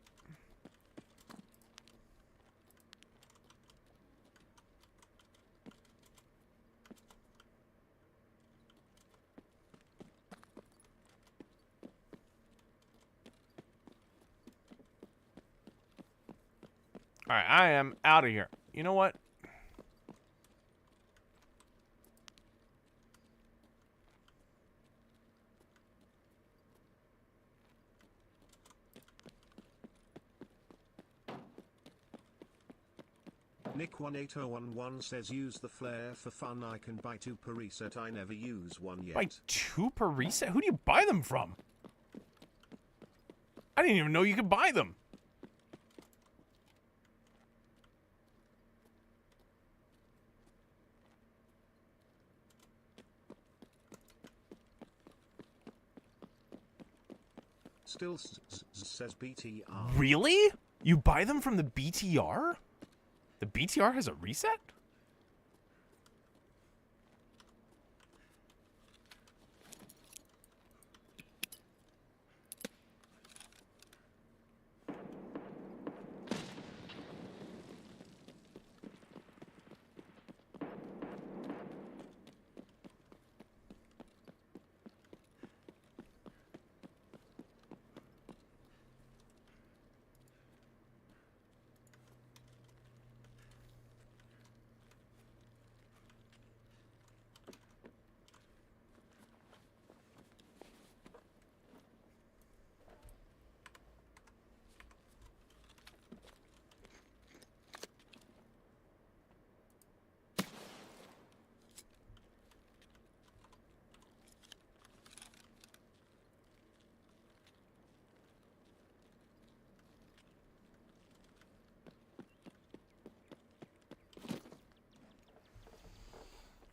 All right, I am out of here. You know what? Nick18011 says use the flare for fun. I can buy 2 per reset. I never use one yet. Buy 2 per reset? Who do you buy them from? I didn't even know you could buy them. Still says BTR. Really? You buy them from the BTR? The BTR has a reset?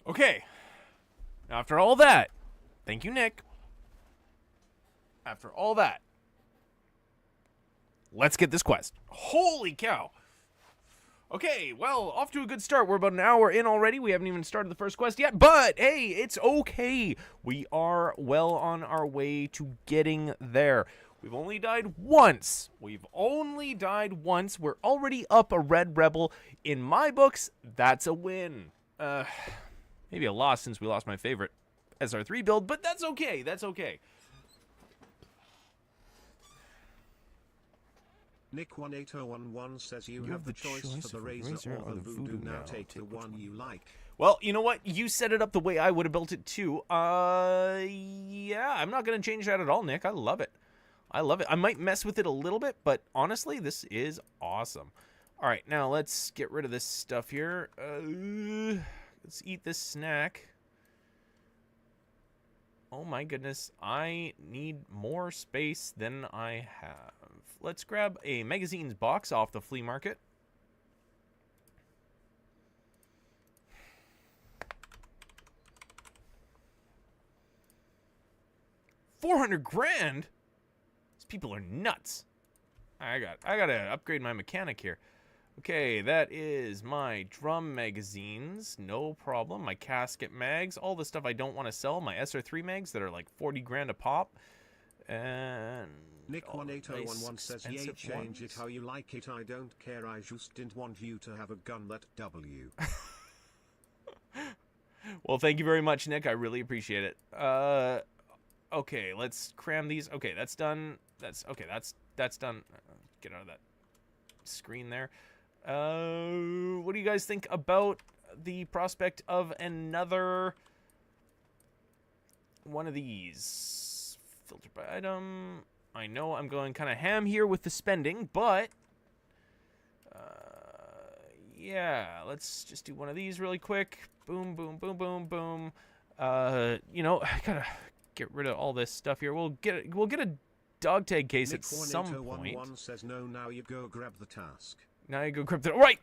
Okay. After all that, thank you, Nick. After all that, let's get this quest. Holy cow. Okay, well, off to a good start. We're about an hour in already. We haven't even started the first quest yet, but hey, it's okay. We are well on our way to getting there. We've only died once. We're already up a red rebel. In my books, that's a win. Maybe a loss since we lost my favorite SR3 build, but that's okay. That's okay. Nick18011 says you have the choice for the Razor or the Voodoo. Now take the one you like. Well, you know what? You set it up the way I would have built it too. Yeah, I'm not going to change that at all, Nick. I love it. I love it. I might mess with it a little bit, but honestly, this is awesome. All right, now let's get rid of this stuff here. Let's eat this snack. Oh my goodness, I need more space than I have. Let's grab a magazines box off the flea market. $400 grand? These people are nuts. I gotta upgrade my mechanic here. Okay, that is my drum magazines, no problem. My casket mags, all the stuff I don't want to sell. My SR3 mags that are like 40 grand a pop. And Nick18011 says, "Yay, change it how you like it. I don't care. I just didn't want you to have a gun that W." Well, thank you very much, Nick. I really appreciate it. Okay, let's cram these. Okay, that's done. That's done. Get out of that screen there. What do you guys think about the prospect of another one of these? Filter by item. I know I'm going kind of ham here with the spending, but yeah, let's just do one of these really quick. Boom, boom, boom, boom, boom. You know, I gotta get rid of all this stuff here. We'll get a dog tag case at some point. Says, "No, now you go grab the task." Now you go grab the right.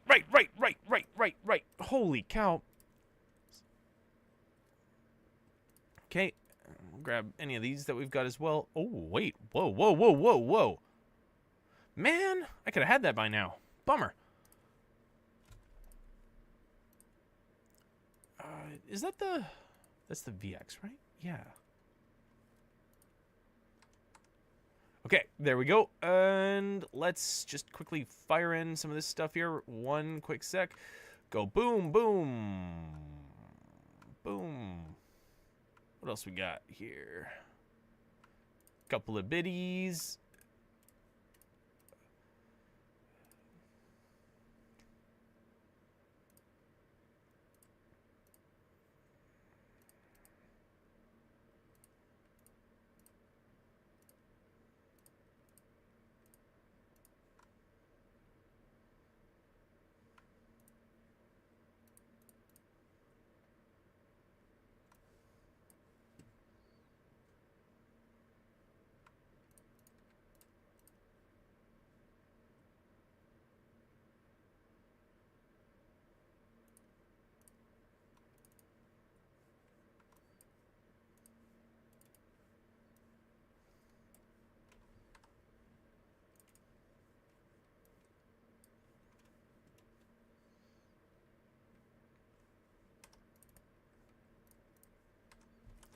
Holy cow. Okay, we'll grab any of these that we've got as well. Oh wait, whoa. Man, I could have had that by now. Bummer. Is that that's the VX, right? Yeah. Okay, there we go. And let's just quickly fire in some of this stuff here. One quick sec. Go boom, boom. Boom. What else we got here? Couple of biddies.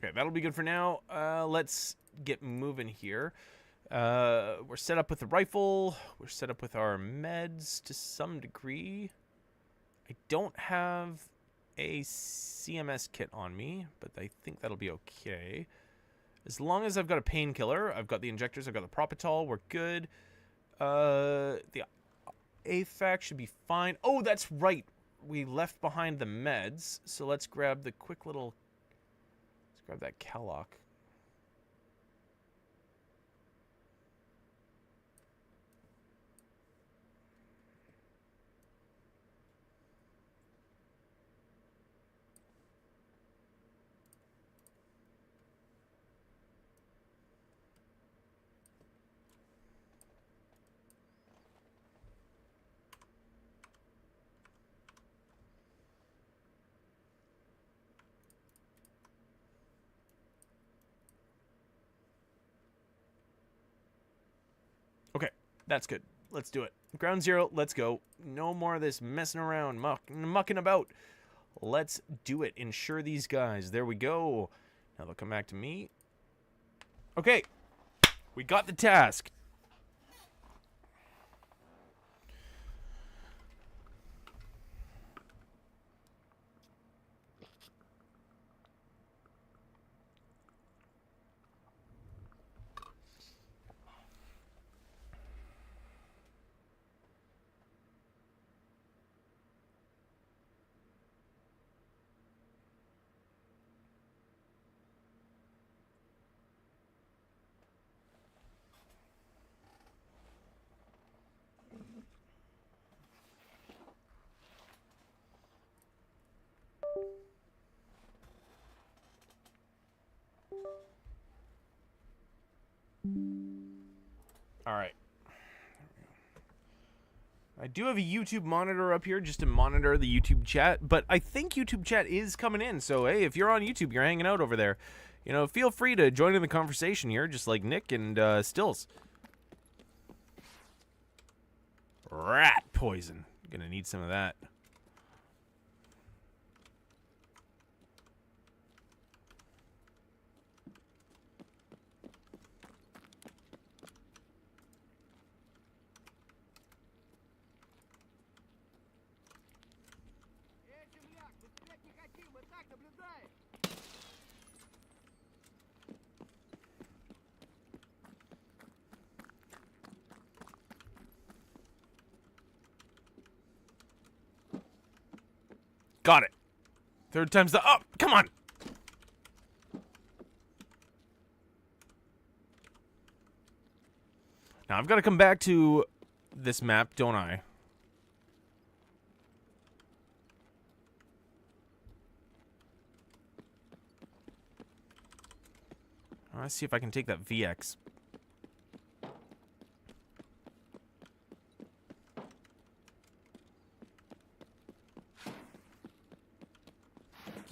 Okay, that'll be good for now. Let's get moving here. We're set up with the rifle. We're set up with our meds to some degree. I don't have a CMS kit on me, but I think that'll be okay. As long as I've got a painkiller, I've got the injectors, I've got the Propitol, we're good. The AFAC should be fine. Oh, that's right. We left behind the meds, so let's grab the quick little... Let's grab that Calloc. That's good. Let's do it. Ground zero, let's go. No more of this messing around, mucking about. Let's do it. Ensure these guys. There we go. Now they'll come back to me. Okay. We got the task. All right. I do have a YouTube monitor up here just to monitor the YouTube chat, but I think YouTube chat is coming in. So, hey, if you're on YouTube, you're hanging out over there, you know, feel free to join in the conversation here, just like Nick and Stills. Rat poison. Gonna need some of that. Got it. Third time's the... Oh, come on. Now, I've got to come back to this map, don't I? Let's see if I can take that VX.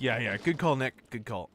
Yeah. Good call, Nick. Good call.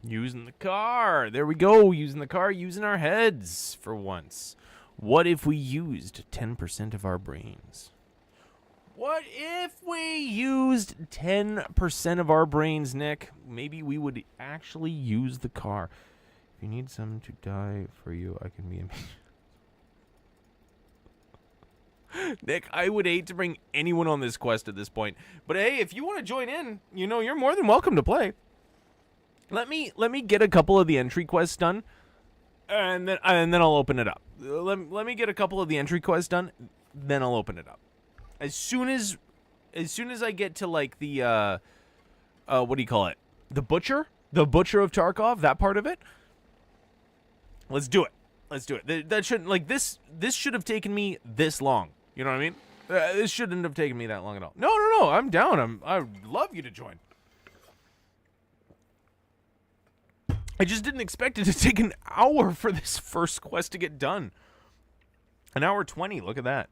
Using the car. There we go. Using the car, using our heads for once. What if we used 10% of our brains? What if we used 10% of our brains, Nick? Maybe we would actually use the car. If you need someone to die for you, I can be a... Nick, I would hate to bring anyone on this quest at this point. But hey, if you want to join in, you know, you're more than welcome to play. Let me get a couple of the entry quests done, and then I'll open it up. Let me get a couple of the entry quests done, then I'll open it up. As soon as I get to like the what do you call it? The butcher of Tarkov, that part of it. Let's do it. That shouldn't, like, this should have taken me this long. You know what I mean? This shouldn't have taken me that long at all. No. I'm down. I'd love you to join. I just didn't expect it to take an hour for this first quest to get done. An hour 20, look at that.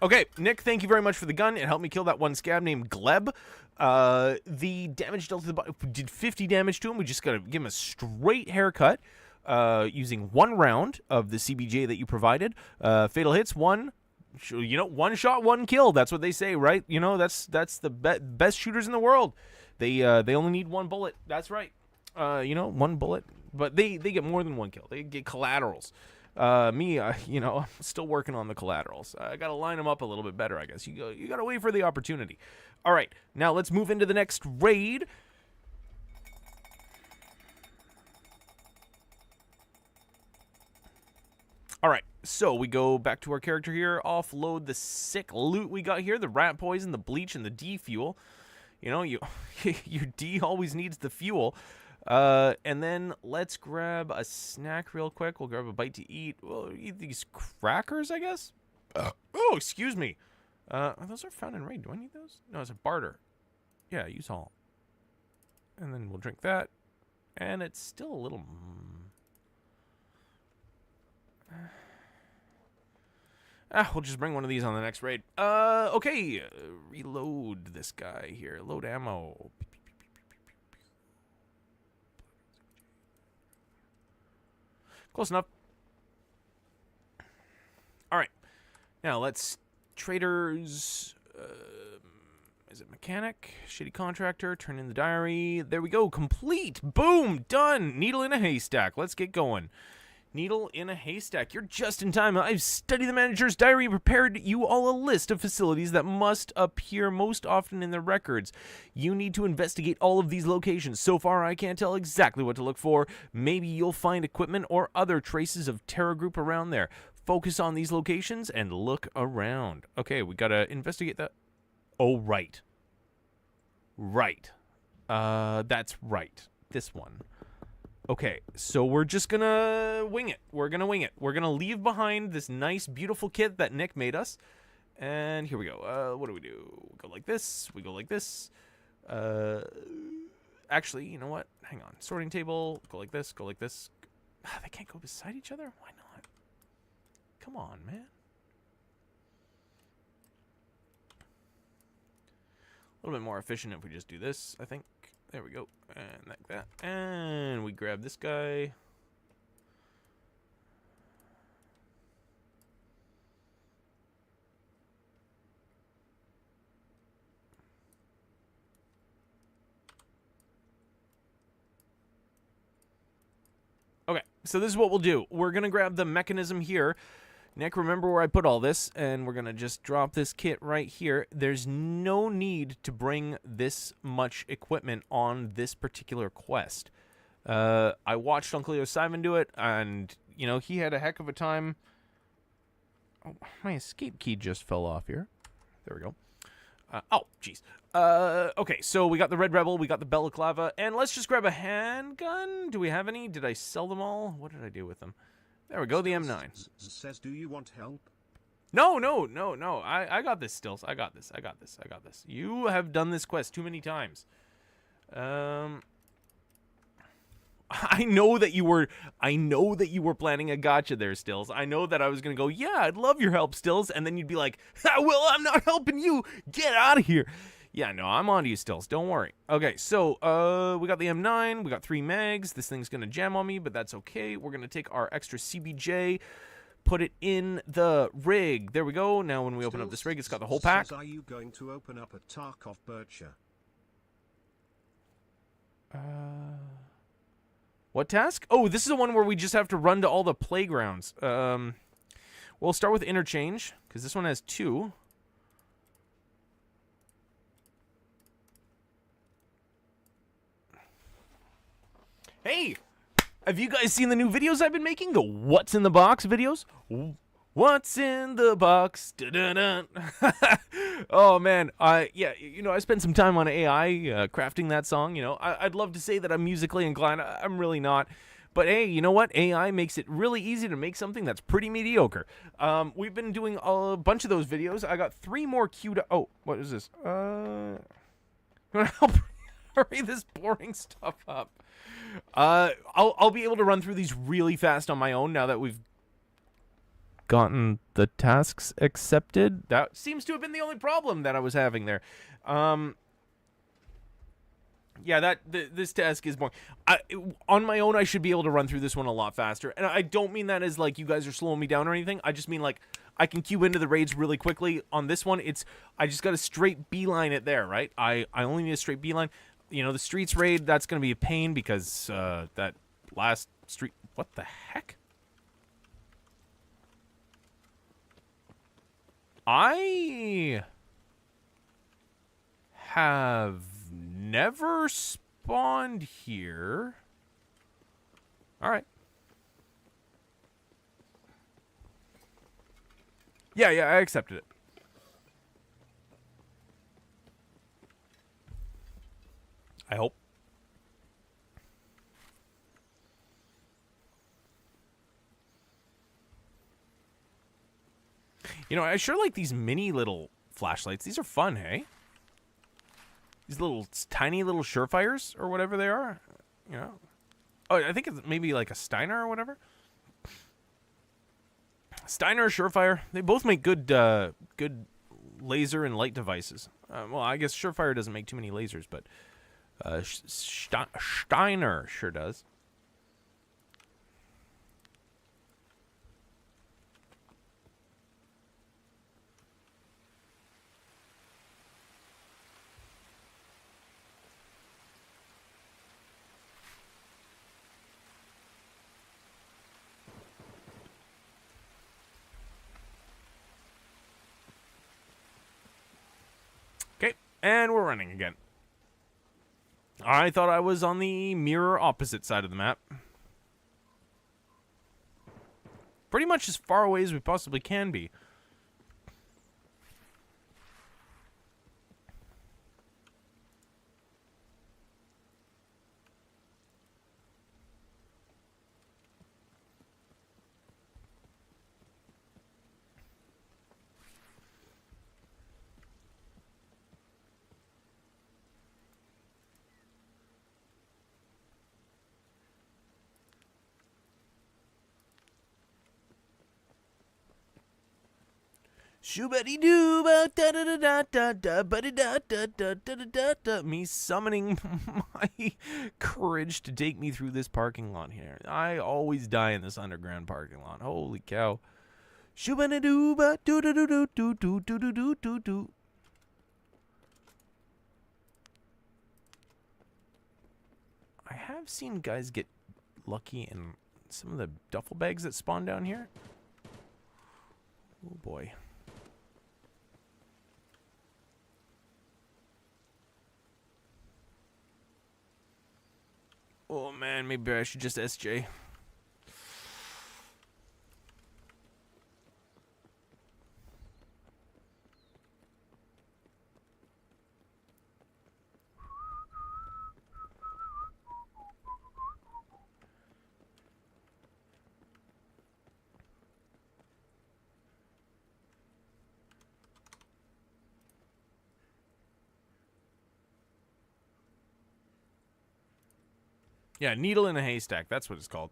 Okay, Nick, thank you very much for the gun. It helped me kill that one scab named Gleb. The damage dealt to the body did 50 damage to him. We just got to give him a straight haircut using one round of the CBJ that you provided. Fatal hits, 1. You know, one shot, one kill. That's what they say, right? You know, that's the best shooters in the world. They only need one bullet. That's right. You know, one bullet. But they get more than one kill. They get collaterals. Me, you know, I'm still working on the collaterals. I got to line them up a little bit better, I guess. You got to wait for the opportunity. All right, now let's move into the next raid. All right, so we go back to our character here, offload the sick loot we got here, the rat poison, the bleach, and the D fuel. You know, your D always needs the fuel. And then let's grab a snack real quick. We'll grab a bite to eat. We'll eat these crackers, I guess. Oh, excuse me. Those are found in raid. Do I need those? No, it's a barter. Yeah, use all. And then we'll drink that. And it's still a little... we'll just bring one of these on the next raid. Okay. Reload this guy here. Load ammo. Close enough. All right. Now let's... Traders... is it mechanic? Shitty contractor. Turn in the diary. There we go. Complete. Boom. Done. Needle in a haystack. Let's get going. Needle in a haystack. You're just in time. I've studied the manager's diary and prepared you all a list of facilities that must appear most often in the records. You need to investigate all of these locations. So far, I can't tell exactly what to look for. Maybe you'll find equipment or other traces of Terra Group around there. Focus on these locations and look around. Okay, we gotta investigate that. Oh, right. Right. That's right. This one. Okay, so we're just gonna wing it. We're gonna wing it. We're gonna leave behind this nice, beautiful kit that Nick made us. And here we go. What do? We go like this. We go like this. Actually, you know what? Hang on. Sorting table. Go like this. Go like this. They can't go beside each other? Why not? Come on, man. A little bit more efficient if we just do this, I think. There we go. And like that. And we grab this guy. Okay, so this is what we'll do. We're going to grab the mechanism here. Nick, remember where I put all this, and we're going to just drop this kit right here. There's no need to bring this much equipment on this particular quest. I watched Uncle Leo Simon do it, and, you know, he had a heck of a time. Oh, my escape key just fell off here. There we go. Oh, jeez. Okay, so we got the Red Rebel, we got the Balaclava, and let's just grab a handgun. Do we have any? Did I sell them all? What did I do with them? There we go, the M9. Says, do you want help? No. I got this, Stills. I got this. You have done this quest too many times. I know that you were planning a gotcha there, Stills. I know that I was gonna go, yeah, I'd love your help, Stills, and then you'd be like, well, I'm not helping you. Get out of here. Yeah, no, I'm on to you, Stills. Don't worry. Okay, so we got the M9. We got 3 mags. This thing's gonna jam on me, but that's okay. We're gonna take our extra CBJ, put it in the rig. There we go. Now when we open up this rig, it's got the whole pack. Are you going to open up a Tarkov Bircher? What task? Oh, this is the one where we just have to run to all the playgrounds. We'll start with interchange, because this one has 2. Hey, have you guys seen the new videos I've been making? The What's in the Box videos? What's in the box? Da-da-da. Oh, man. Yeah, you know, I spent some time on AI crafting that song. You know, I'd love to say that I'm musically inclined. I'm really not. But, hey, you know what? AI makes it really easy to make something that's pretty mediocre. We've been doing a bunch of those videos. I got 3 more queued up. Oh, what is this? You want to help hurry this boring stuff up? I'll be able to run through these really fast on my own now that we've gotten the tasks accepted. That seems to have been the only problem that I was having there. Yeah, this task is boring. On my own, I should be able to run through this one a lot faster. And I don't mean that as, like, you guys are slowing me down or anything. I just mean, like, I can queue into the raids really quickly. On this one, I just got a straight beeline it there, right? I only need a straight beeline. You know, the streets raid, that's going to be a pain because that last street... What the heck? I have never spawned here. All right. Yeah, I accepted it. I hope. You know, I sure like these mini little flashlights. These are fun, hey? These little tiny little surefires or whatever they are. You know? Oh, I think it's maybe like a Steiner or whatever. Steiner, Surefire, they both make good good laser and light devices. Well, I guess Surefire doesn't make too many lasers, but Steiner sure does. Okay, and we're running again. I thought I was on the mirror opposite side of the map. Pretty much as far away as we possibly can be. Shoobity doo ba da da da da da da ba da da da da da da da. Me summoning my courage to take me through this parking lot here. I always die in this underground parking lot. Holy cow! Shoobity doo ba doo doo doo doo doo doo doo doo doo doo. I have seen guys get lucky in some of the duffel bags that spawn down here. Oh boy. Oh man, maybe I should just SJ. Yeah, needle in a haystack. That's what it's called.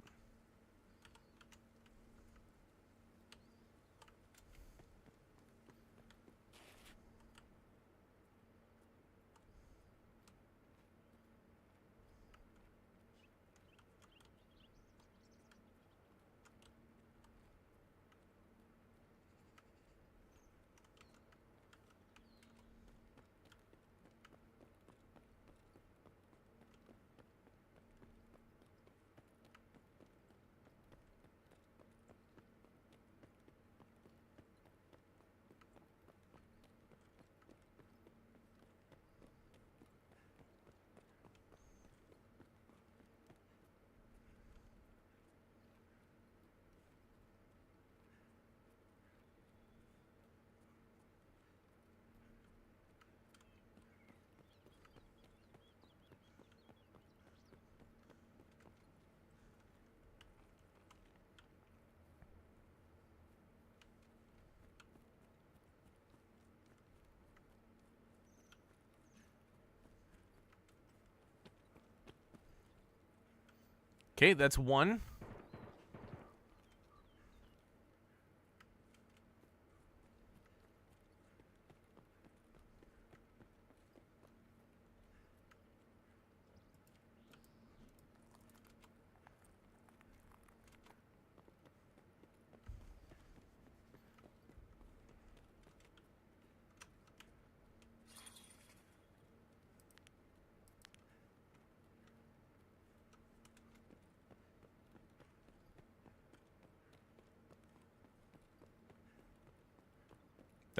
Okay, that's one.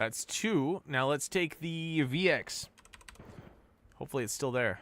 That's 2. Now let's take the VX. Hopefully it's still there.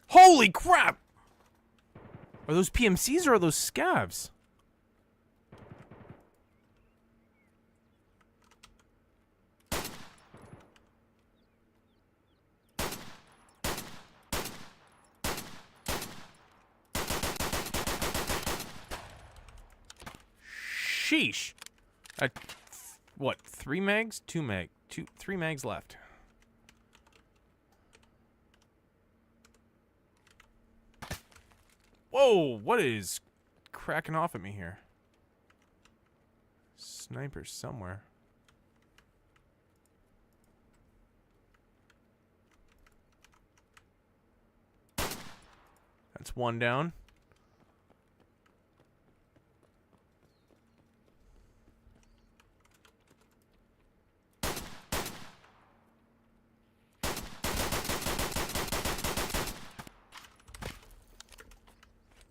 Holy crap! Are those PMCs or are those scavs? Sheesh. What, 3 mags? 2 mag. 3 mags left. Whoa, what is cracking off at me here? Sniper somewhere. That's 1 down.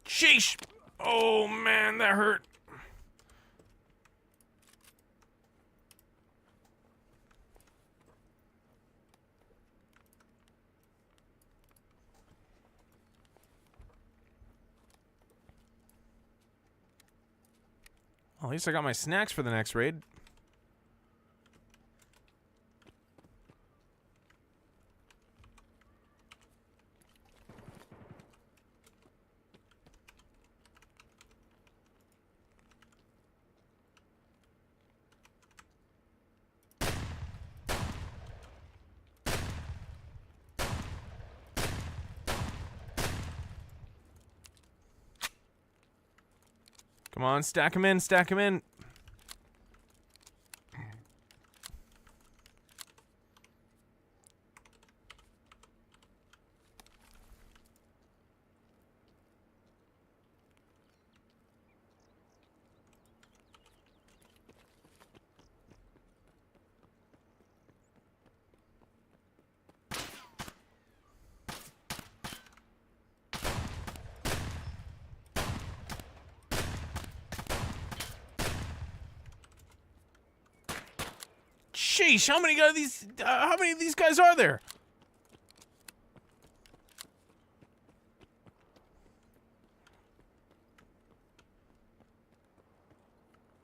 Sheesh! Oh man, that hurt. Well, at least I got my snacks for the next raid. Come on, stack them in, stack them in. Sheesh, how many of these guys are there?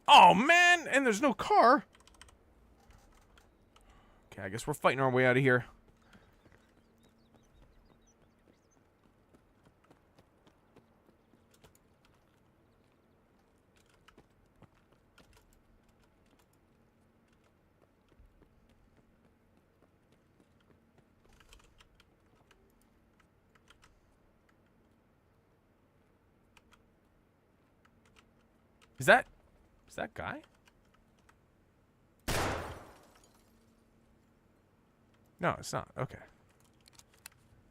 Oh man, and there's no car. Okay, I guess we're fighting our way out of here. Is that guy? No, it's not. Okay.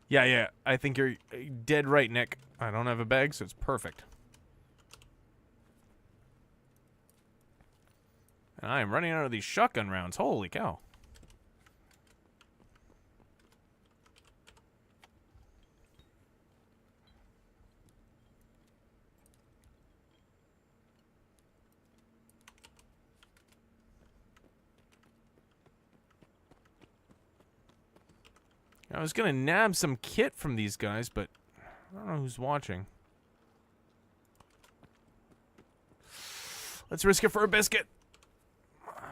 Yeah. I think you're dead right, Nick. I don't have a bag, so it's perfect. And I am running out of these shotgun rounds. Holy cow. I was gonna nab some kit from these guys, but I don't know who's watching. Let's risk it for a biscuit.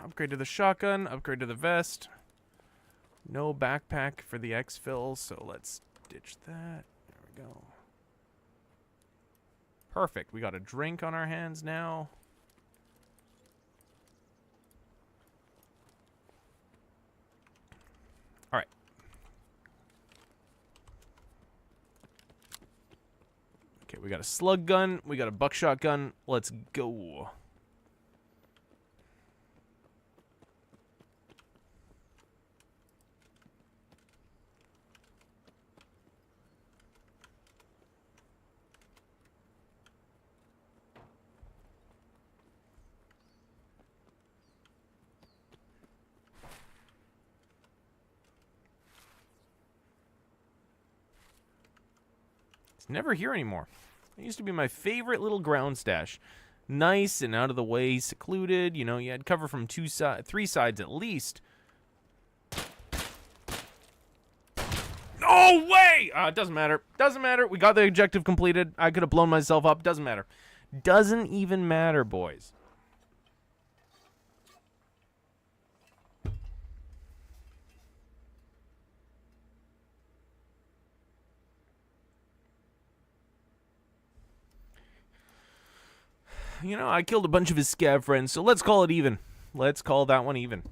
Upgrade to the shotgun, upgrade to the vest. No backpack for the exfil, so let's ditch that. There we go. Perfect. We got a drink on our hands now. All right. Okay, we got a slug gun. We got a buckshot gun. Let's go. It's never here anymore. It used to be my favorite little ground stash. Nice and out of the way, secluded. You know, you had cover from three sides at least. No way! It doesn't matter. Doesn't matter. We got the objective completed. I could have blown myself up. Doesn't matter. Doesn't even matter, boys. You know, I killed a bunch of his scav friends, so let's call it even. Let's call that one even.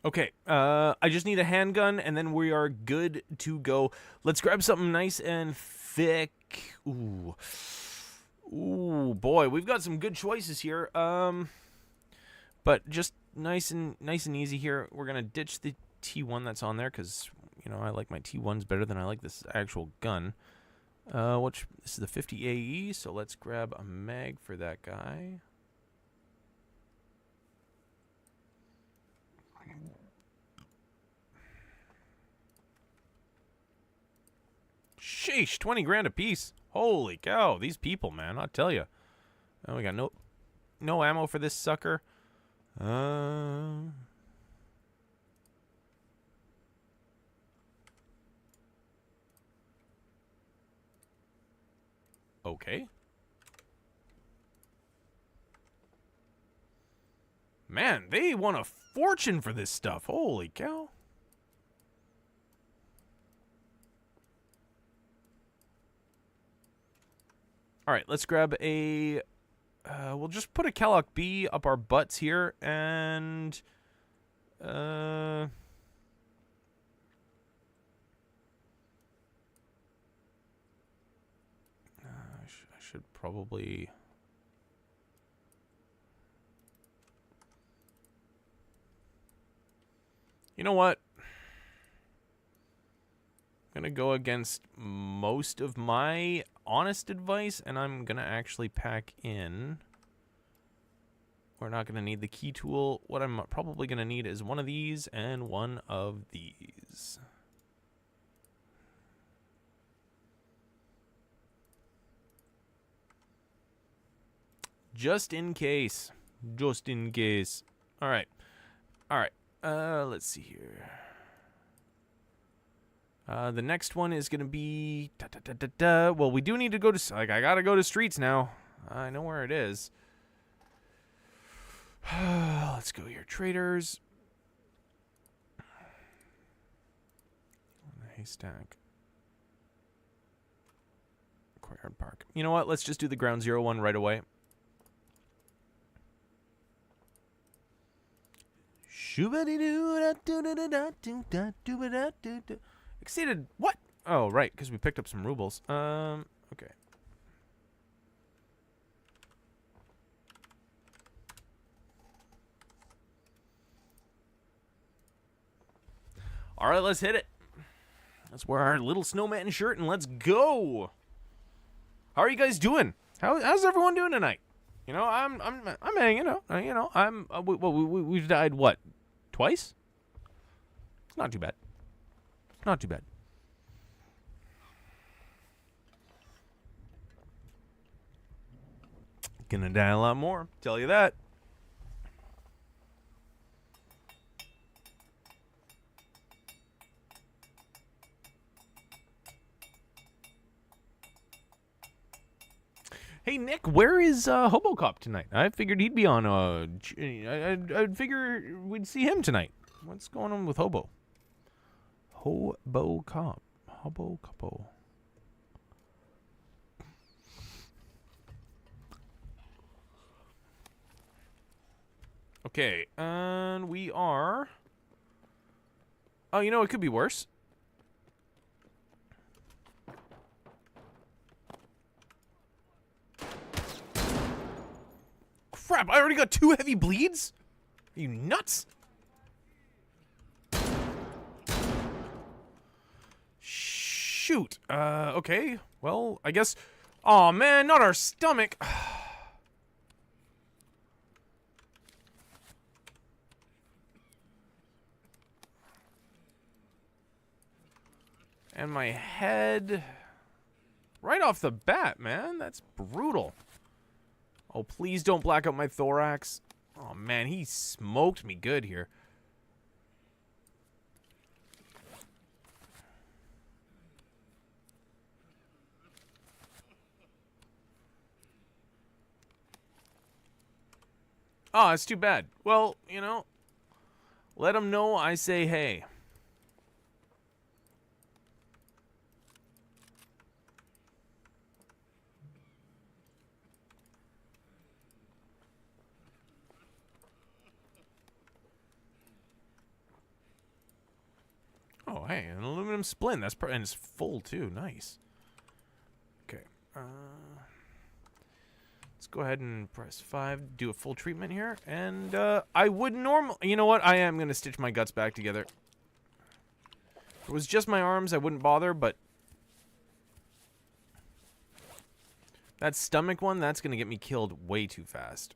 Okay, I just need a handgun, and then we are good to go. Let's grab something nice and thick. Ooh. Ooh, boy, we've got some good choices here. But just nice and easy here. We're gonna ditch the T1 that's on there, because, you know, I like my T1s better than I like this actual gun. This is the 50 AE, so let's grab a mag for that guy. Sheesh, 20 grand a piece. Holy cow, these people, man, I'll tell you. Oh, we got no ammo for this sucker. Okay. Man, they want a fortune for this stuff. Holy cow. All right, let's grab a... we'll just put a Calloc B up our butts here, and... I should probably... You know what? I'm going to go against most of my honest advice, and I'm going to actually pack in. We're not going to need the key tool. What I'm probably going to need is one of these and one of these. Just in case. Just in case. All right. All right. Let's see here. The next one is going to be... Well, we do need to go to... Like, I got to go to streets now. I know where it is. Let's go here. Traders. Haystack. Courtyard Park. You know what? Let's just do the Ground Zero one right away. Exceeded what? Oh, right, because we picked up some rubles. Okay. All right, let's hit it. Let's wear our little snowman shirt and let's go. How are you guys doing? How's everyone doing tonight? You know, I'm hanging out. You know, we've died what? Twice? It's not too bad. Not too bad. Gonna die a lot more. Tell you that. Hey Nick, where is Hobocop tonight? I figured he'd be on. I'd figure we'd see him tonight. What's going on with Hobo? Hobocop. Hobocopo. Okay, and we are. Oh, you know, it could be worse. Crap, I already got 2 heavy bleeds? Are you nuts? Shoot. Okay. Well, I guess... Aw, man, not our stomach. And my head... Right off the bat, man. That's brutal. Oh, please don't black out my thorax. Oh, man, he smoked me good here. Oh, that's too bad. Well, you know, let him know I say hey. Oh, hey, an aluminum splint. That's and it's full too. Nice. Okay. Let's go ahead and press 5. Do a full treatment here, and I would normally. You know what? I am gonna stitch my guts back together. If it was just my arms, I wouldn't bother, but that stomach one, that's gonna get me killed way too fast.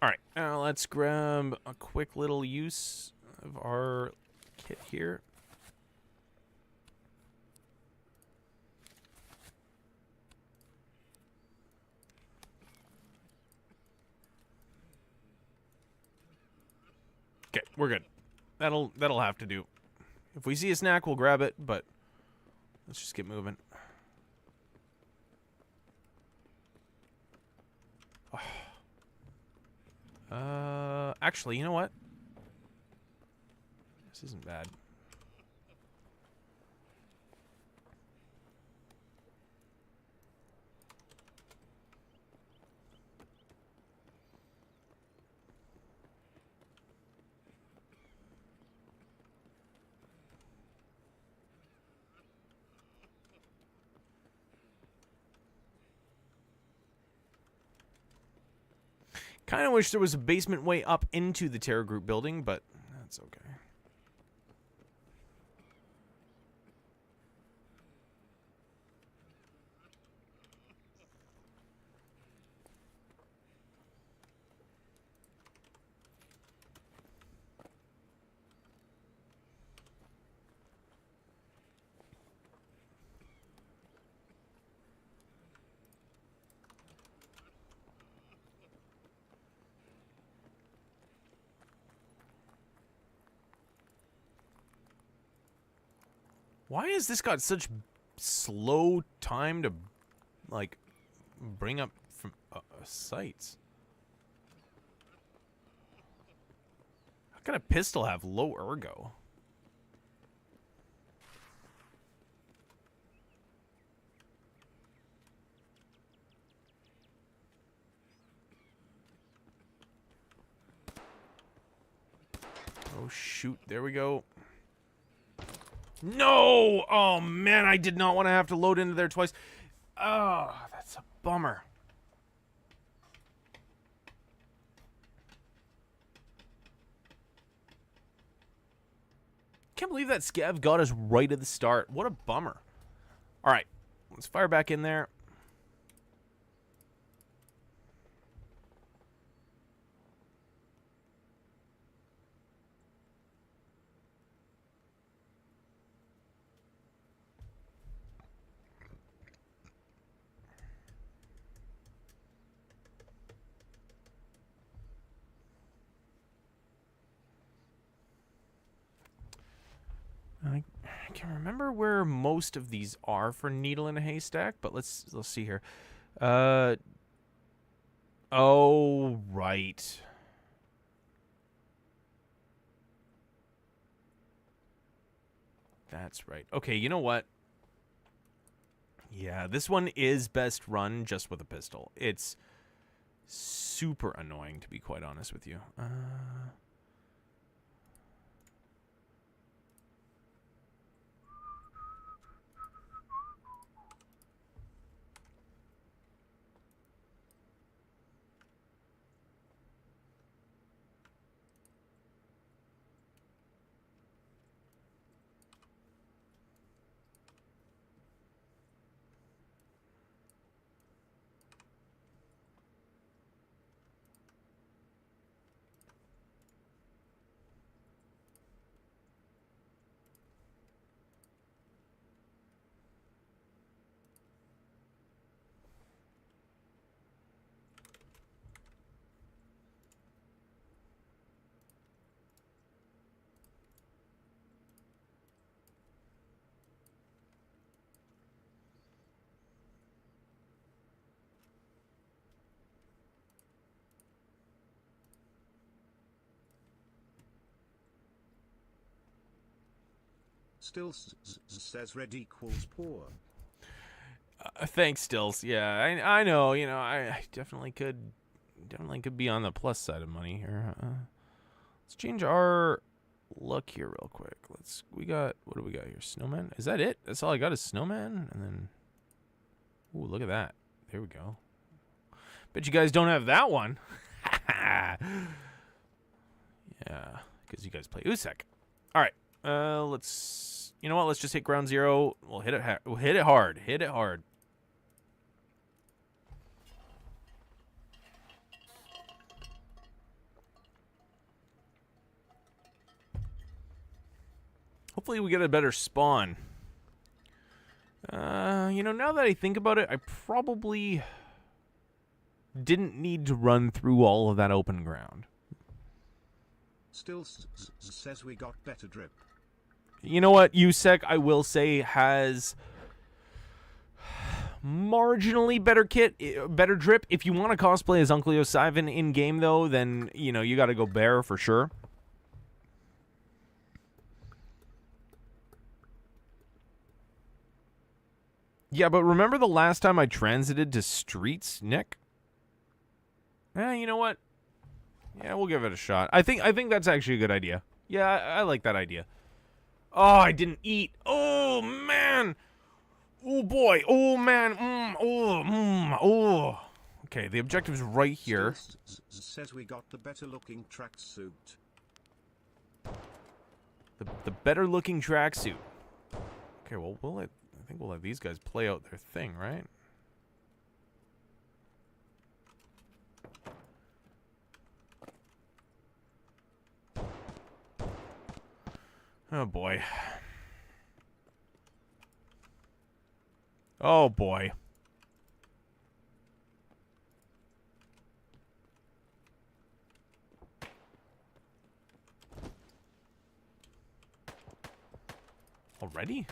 Alright, now let's grab a quick little use of our kit here. Okay, we're good. That'll have to do. If we see a snack, we'll grab it, but let's just get moving. Actually, you know what? This isn't bad. Kind of wish there was a basement way up into the Terror Group building, but that's okay. Why has this got such slow time to, like, bring up from sights. How can a pistol have low ergo? Oh, shoot. There we go. No! Oh, man, I did not want to have to load into there twice. Oh, that's a bummer. Can't believe that scav got us right at the start. What a bummer. All right, let's fire back in there. I can't remember where most of these are for needle in a haystack, but let's see here. Oh, right. That's right. Okay, you know what? Yeah, this one is best run just with a pistol. It's super annoying, to be quite honest with you. Still says red equals poor. Thanks, Stills. Yeah, I know. You know, I definitely could be on the plus side of money here. Let's change our look here real quick. What do we got here? Snowman? Is that it? That's all I got is snowman? And then, ooh, look at that. There we go. Bet you guys don't have that one. Yeah, because you guys play Usek. All right. You know what? Let's just hit ground zero. We'll hit it hard. Hit it hard. Hopefully we get a better spawn. You know, now that I think about it, I probably didn't need to run through all of that open ground. Still says we got better drip. You know what? USEC, I will say, has marginally better drip. If you want to cosplay as Uncle Sivan in game, though, then you know you got to go bear for sure. Yeah, but remember the last time I transited to streets, Nick? You know what? Yeah, we'll give it a shot. I think that's actually a good idea. Yeah, I like that idea. Oh, I didn't eat. Oh, man. Oh, boy. Oh, man. Oh. Okay, the objective's right here. Says we got the better looking tracksuit. The better looking tracksuit. Okay, well, I think we'll let these guys play out their thing, right? Oh, boy. Oh, boy. Already?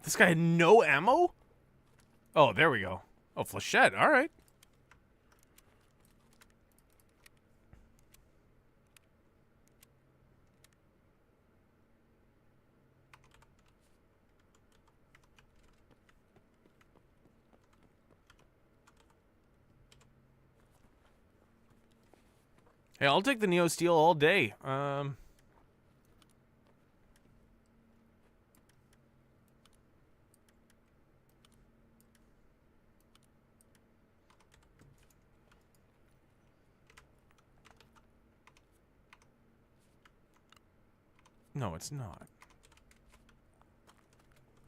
This guy had no ammo? Oh, there we go. Oh, flechette. All right. Hey, I'll take the Neo Steel all day. No, it's not.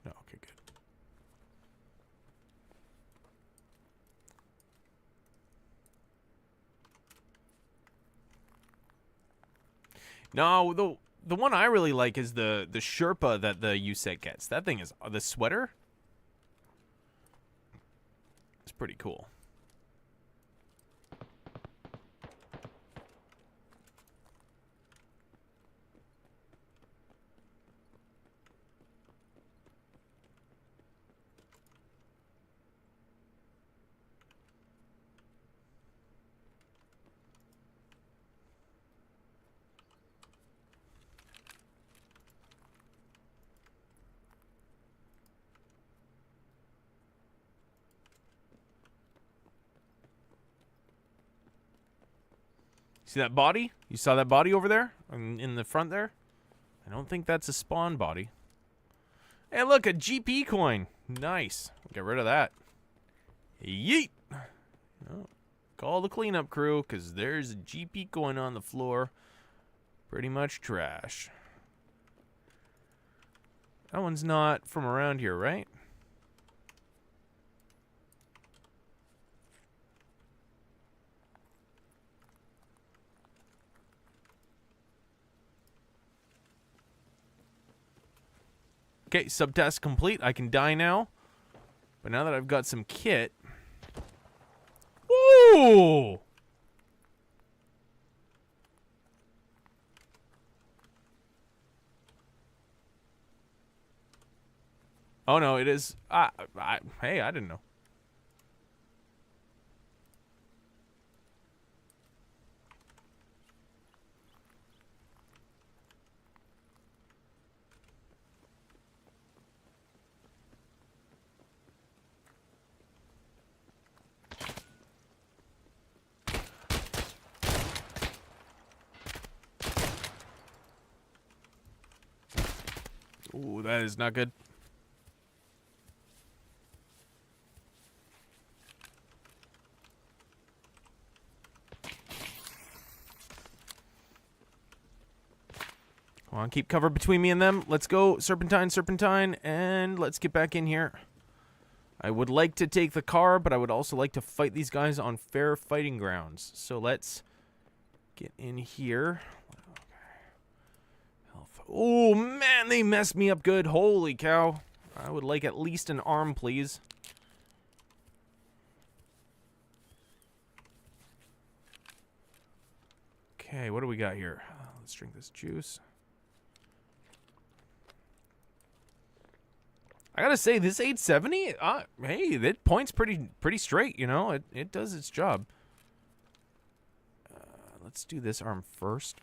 No, okay, good. No, the one I really like is the Sherpa that the Yusei gets. That thing is the sweater. It's pretty cool. See that body? You saw that body over there? In the front there? I don't think that's a spawn body. Hey, look, a GP coin. Nice. Get rid of that. Yeet. Oh, call the cleanup crew, because there's a GP coin on the floor. Pretty much trash. That one's not from around here, right? Okay, subtask complete. I can die now. But now that I've got some kit... Ooh! Oh, no, it is... hey, I didn't know. Ooh, that is not good. Come on, keep cover between me and them. Let's go, serpentine, serpentine, and let's get back in here. I would like to take the car, but I would also like to fight these guys on fair fighting grounds. So let's get in here. Oh, man, they messed me up good. Holy cow. I would like at least an arm, please. Okay, what do we got here? Let's drink this juice. I gotta say, this 870, hey, that point's pretty straight, you know? It does its job. Let's do this arm first.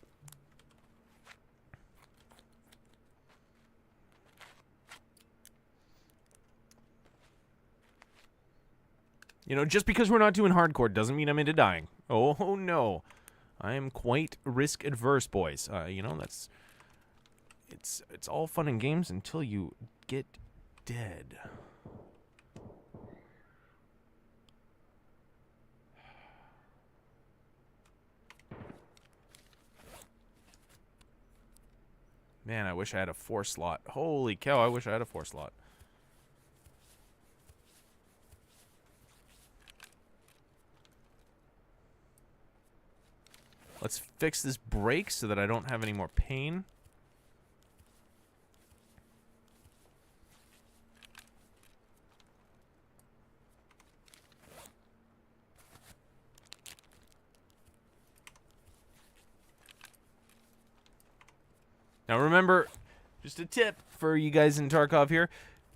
You know, just because we're not doing hardcore doesn't mean I'm into dying. Oh, no. I am quite risk adverse, boys. You know, that's... It's all fun and games until you get dead. Man, I wish I had a 4-slot. Holy cow, I wish I had a 4-slot. Let's fix this brake so that I don't have any more pain. Now remember, just a tip for you guys in Tarkov here,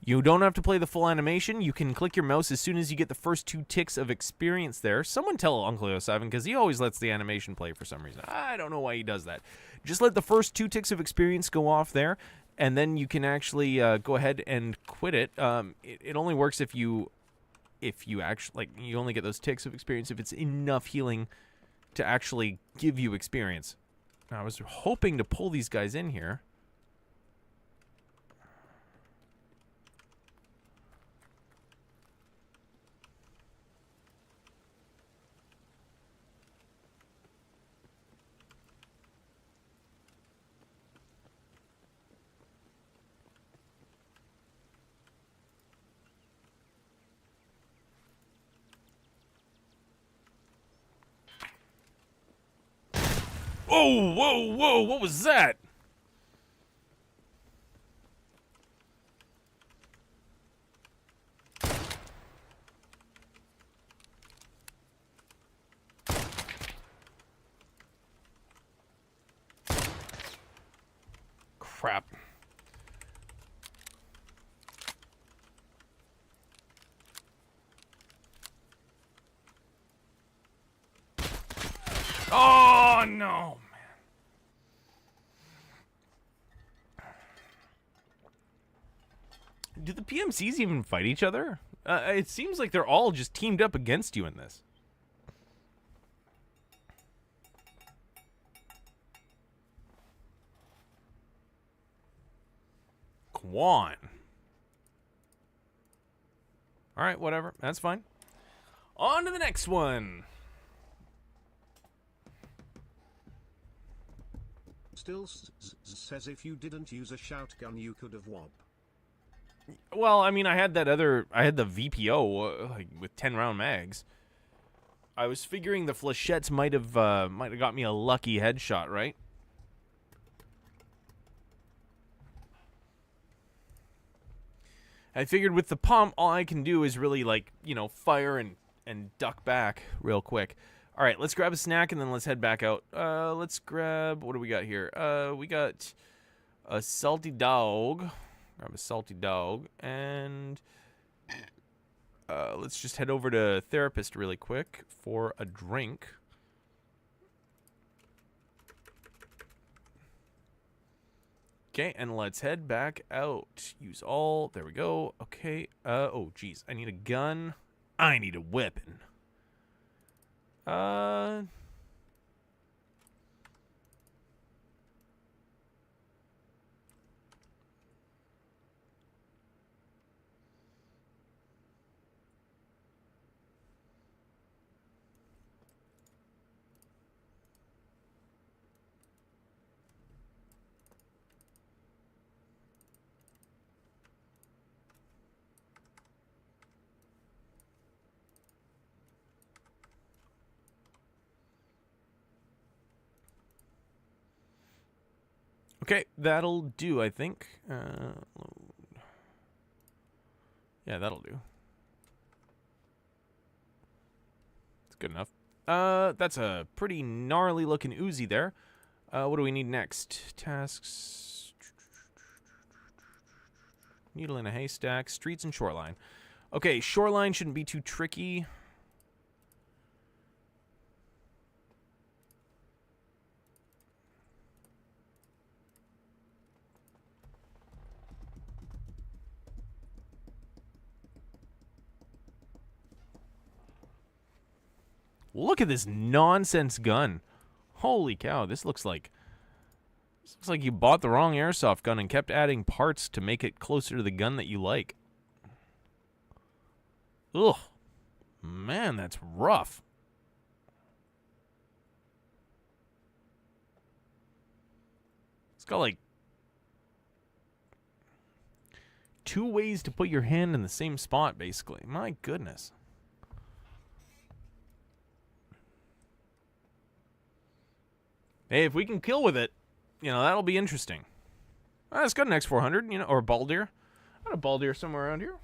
You don't have to play the full animation. You can click your mouse as soon as you get the first 2 ticks of experience there. Someone tell Uncle 07 because he always lets the animation play for some reason. I don't know why he does that. Just let the first 2 ticks of experience go off there, and then you can actually go ahead and quit it. It only works if you actually, like, you only get those ticks of experience if it's enough healing to actually give you experience. Now, I was hoping to pull these guys in here. Oh, whoa, whoa, what was that? Crap. Oh, no. Do the PMCs even fight each other? It seems like they're all just teamed up against you in this. Quan. Alright, whatever. That's fine. On to the next one. Still says if you didn't use a shotgun you could have whopped. Well, I mean, I had the VPO like with 10-round mags. I was figuring the flechettes might have got me a lucky headshot, right? I figured with the pump, all I can do is really, like, you know, fire and duck back real quick. All right, let's grab a snack and then let's head back out. Let's grab, what do we got here? We got a salty dog. Grab a salty dog, and let's just head over to Therapist really quick for a drink. Okay, and let's head back out. Use all. There we go. Okay. Oh, geez. I need a gun. I need a weapon. Okay, that'll do, I think. Yeah, that'll do. It's good enough. That's a pretty gnarly looking Uzi there. What do we need next? Tasks. Needle in a haystack. Streets and shoreline. Okay, shoreline shouldn't be too tricky. Look at this nonsense gun. Holy cow, this looks like you bought the wrong airsoft gun and kept adding parts to make it closer to the gun that you like. Ugh. Man, that's rough. It's got like 2 ways to put your hand in the same spot, basically. My goodness. Hey, if we can kill with it, you know, that'll be interesting. It's got an X400, you know, or a ball deer. Got a ball deer somewhere around here.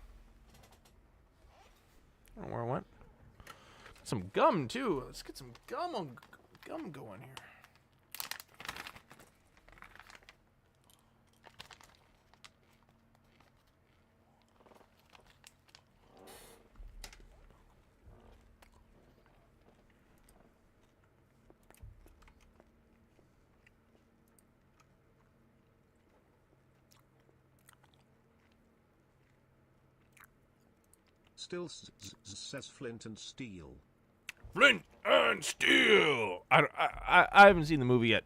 I don't know where it went. Some gum, too. Let's get some gum going here. Still says Flint and Steel. Flint and Steel. I haven't seen the movie yet.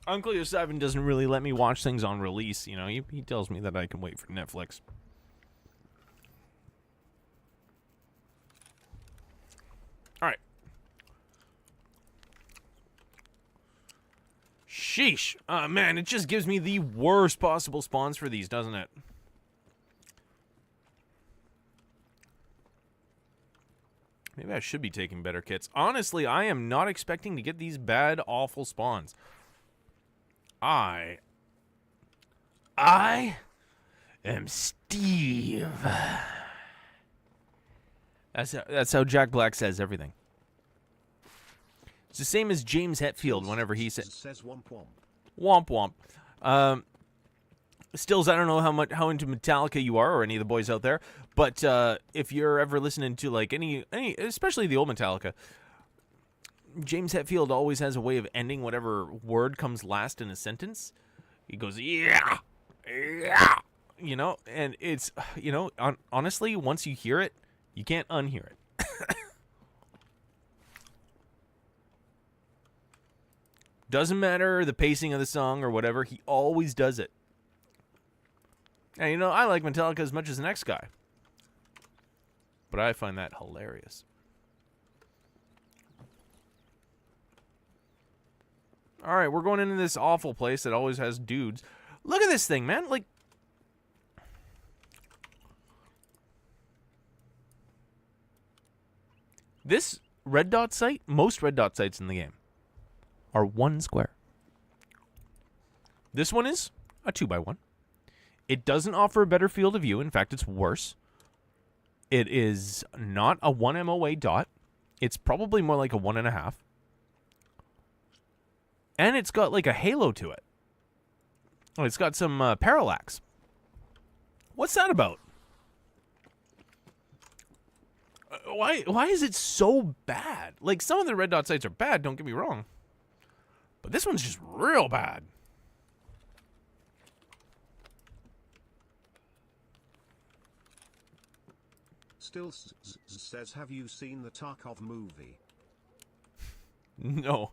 Uncle Yo7 doesn't really let me watch things on release. You know, he tells me that I can wait for Netflix. All right. Sheesh. Man, it just gives me the worst possible spawns for these, doesn't it? Maybe I should be taking better kits. Honestly, I am not expecting to get these bad, awful spawns. I am Steve. That's how Jack Black says everything. It's the same as James Hetfield whenever he says womp womp. Womp womp. Stills, I don't know how into Metallica you are, or any of the boys out there, but if you're ever listening to like any, especially the old Metallica, James Hetfield always has a way of ending whatever word comes last in a sentence. He goes, yeah, yeah, you know, and it's, you know, honestly, once you hear it, you can't unhear it. Doesn't matter the pacing of the song or whatever, he always does it. And, you know, I like Metallica as much as the next guy. But I find that hilarious. All right, we're going into this awful place that always has dudes. Look at this thing, man. Like, this red dot site, most red dot sites in the game are 1 square. This one is a 2x1. It doesn't offer a better field of view. In fact, it's worse. It is not a 1 MOA dot. It's probably more like a 1.5. And it's got like a halo to it. Oh, it's got some parallax. What's that about? Why is it so bad? Like, some of the red dot sites are bad, don't get me wrong. But this one's just real bad. Still says, have you seen the Tarkov movie? No.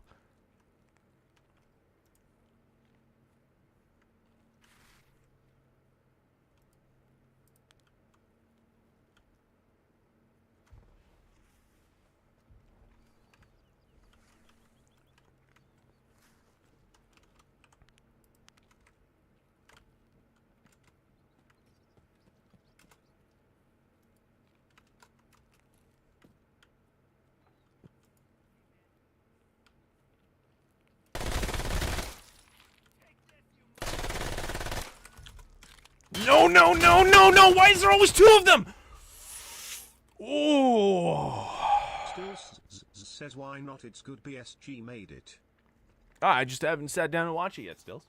No, no, no, no, no! Why is there always 2 of them? Oh. Still says, why not? It's good BSG made it. I just haven't sat down and watched it yet, Stills.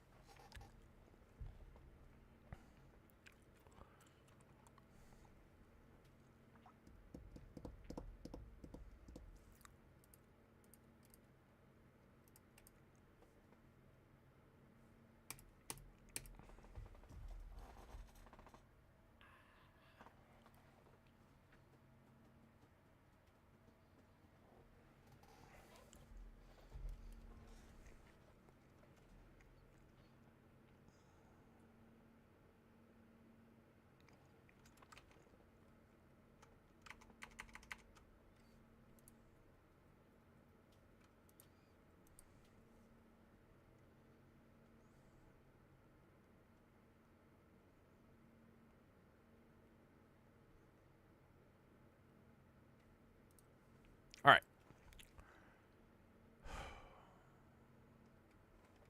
All right.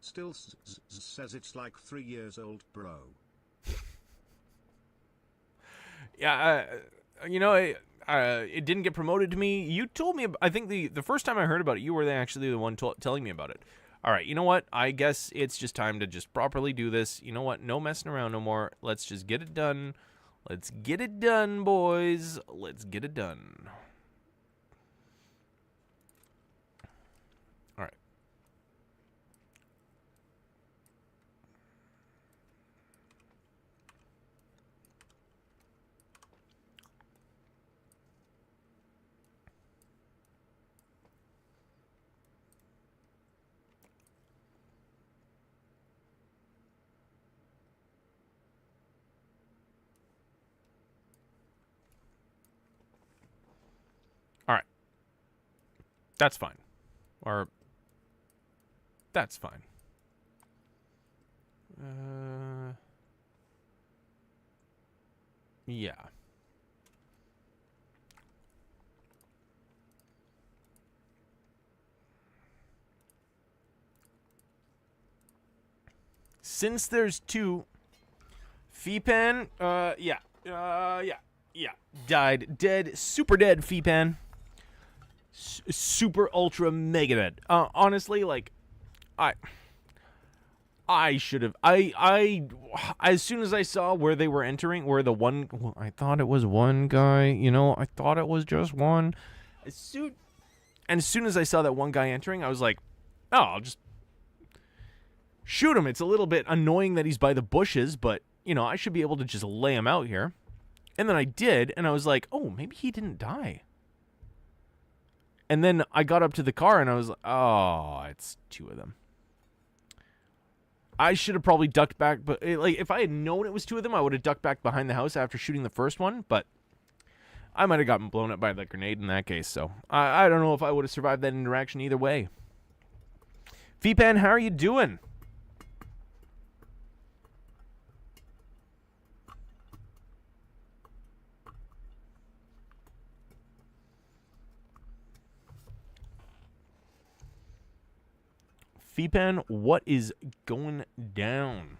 Still says it's like 3 years old, bro. Yeah, you know, it didn't get promoted to me. You told me, I think the first time I heard about it, you were actually the one telling me about it. All right, you know what? I guess it's just time to just properly do this. You know what? No messing around no more. Let's just get it done. Let's get it done, boys. Let's get it done. All right. That's fine. Or... That's fine. Yeah. Since there's two... Feepan, yeah. Died. Dead. Super dead, Feepan. Super ultra mega dead. Honestly, like, I should have. As soon as I saw where they were entering, where the one, well, I thought it was one guy. You know, I thought it was just one. As soon as I saw that one guy entering, I was like, oh, I'll just shoot him. It's a little bit annoying that he's by the bushes, but you know, I should be able to just lay him out here. And then I did, and I was like, oh, maybe he didn't die. And then I got up to the car, and I was like, oh, it's two of them. I should have probably ducked back, but like if I had known it was two of them, I would have ducked back behind the house after shooting the first one, but I might have gotten blown up by the grenade in that case, so I don't know if I would have survived that interaction either way. Feepan, how are you doing? Feepan, what is going down?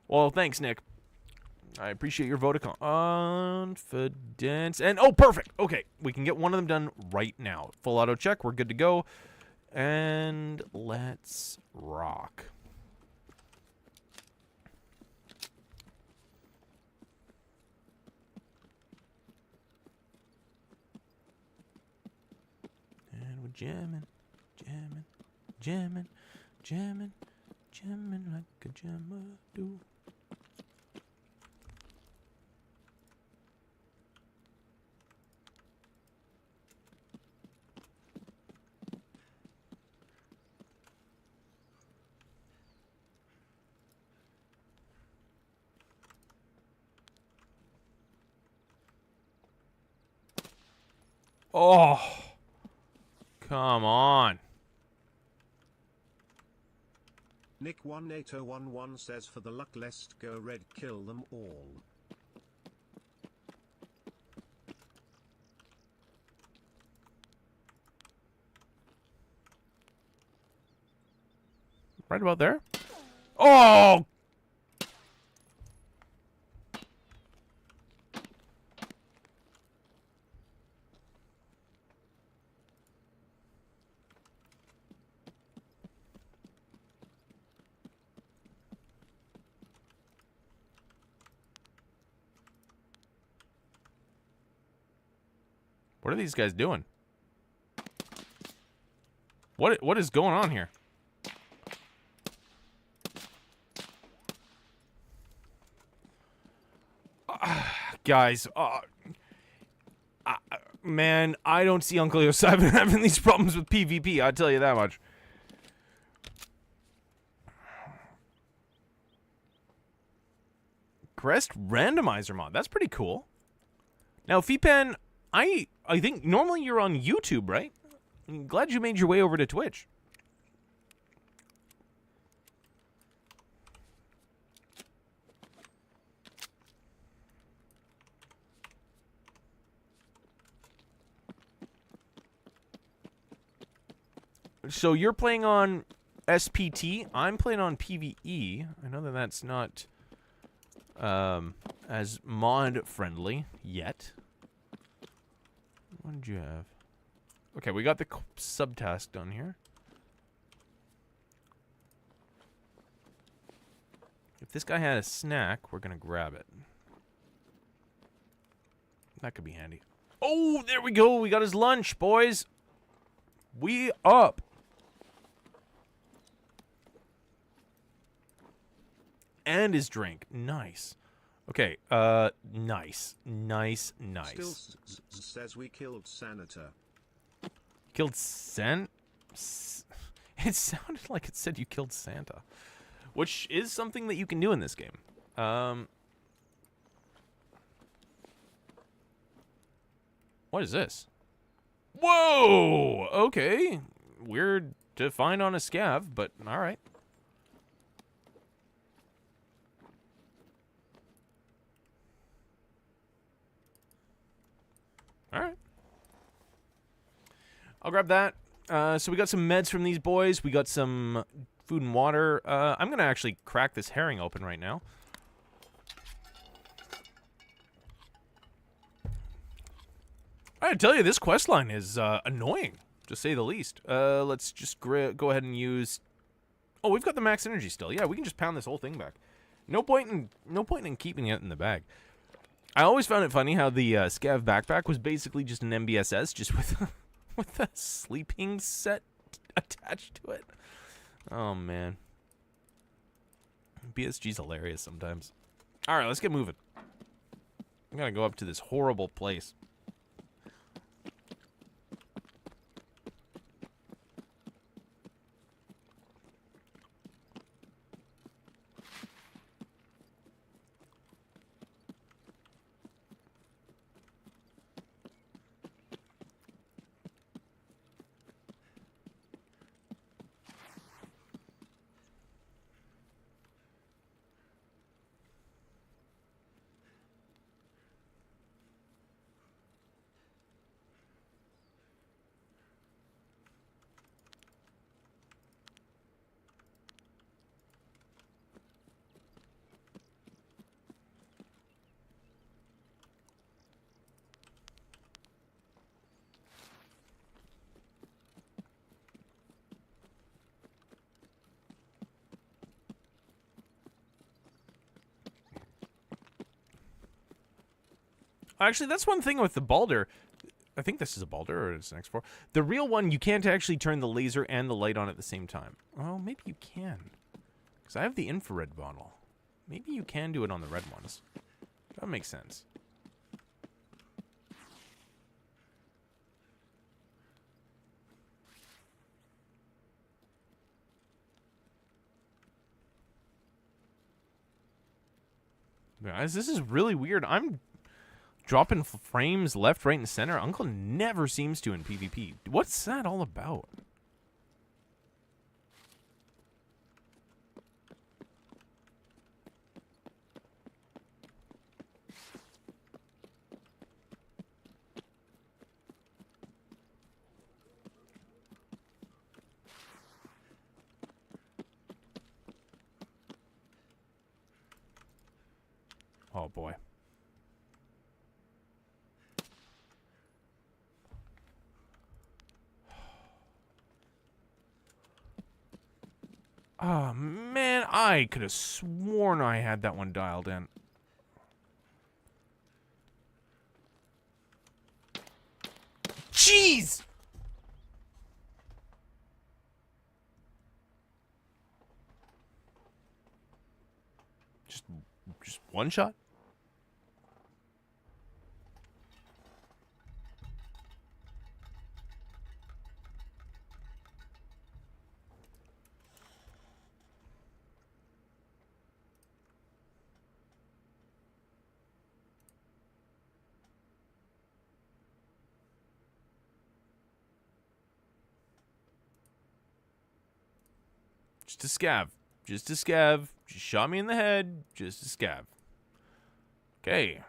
Well, thanks, Nick. I appreciate your vote of confidence. And, oh, perfect. Okay, we can get one of them done right now. Full auto check. We're good to go. And let's rock. And we're jamming, jamming, jamming, jamming, jamming like a jammer do. Oh, come on. Nick18011 says for the luck let's go red, kill them all. Right about there. Oh! What are these guys doing? What is going on here? Guys, man, I don't see Uncle Yo7 having these problems with PvP, I'll tell you that much. Crest randomizer mod, that's pretty cool. Now, Feepan, I think normally you're on YouTube, right? I'm glad you made your way over to Twitch. So you're playing on SPT. I'm playing on PvE. I know that that's not as mod friendly yet. What did you have? Okay, we got the subtask done here. If this guy had a snack, we're gonna grab it. That could be handy. Oh, there we go. We got his lunch, boys. We up. And his drink. Nice. Okay, nice. Nice. Still says we killed Senator. Killed It sounded like it said you killed Santa, which is something that you can do in this game. What is this? Whoa! Okay. Weird to find on a scav, but alright. Alright. I'll grab that. So we got some meds from these boys. We got some food and water. I'm going to actually crack this herring open right now. I gotta tell you, this questline is annoying, to say the least. Let's just go ahead and use... Oh, we've got the max energy still. Yeah, we can just pound this whole thing back. No point in keeping it in the bag. I always found it funny how the scav backpack was basically just an MBSS, just with with a sleeping set attached to it. Oh man, BSG's hilarious sometimes. All right, let's get moving. I gotta go up to this horrible place. Actually, that's one thing with the Balder. I think this is a Balder, or it's an X4. The real one, you can't actually turn the laser and the light on at the same time. Oh, maybe you can. Because I have the infrared bottle. Maybe you can do it on the red ones. That makes sense. Guys, this is really weird. I'm dropping frames left, right, and center. Uncle never seems to in PvP. What's that all about? Oh boy. Oh, man, I could have sworn I had that one dialed in. Jeez! Just one shot? Just a scav. Just a scav. Just shot me in the head. Just a scav. Okay.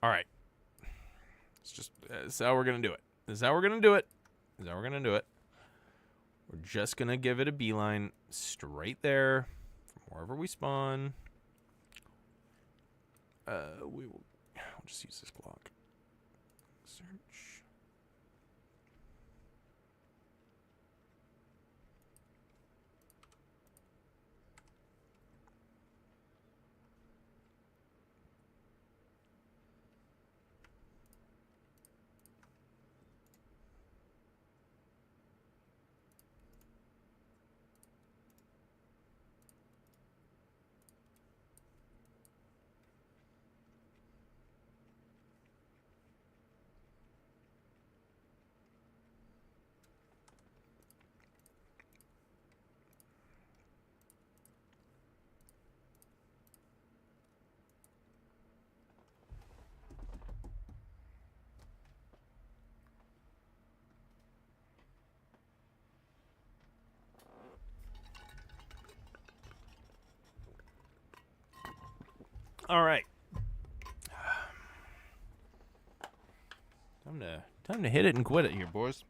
All right. It's just, this is how we're going to do it. This is how we're going to do it. This is how we're going to do it. We're just going to give it a beeline straight there from wherever we spawn. We'll just use this clock. Search. All right. Time to hit it and quit it here, boys.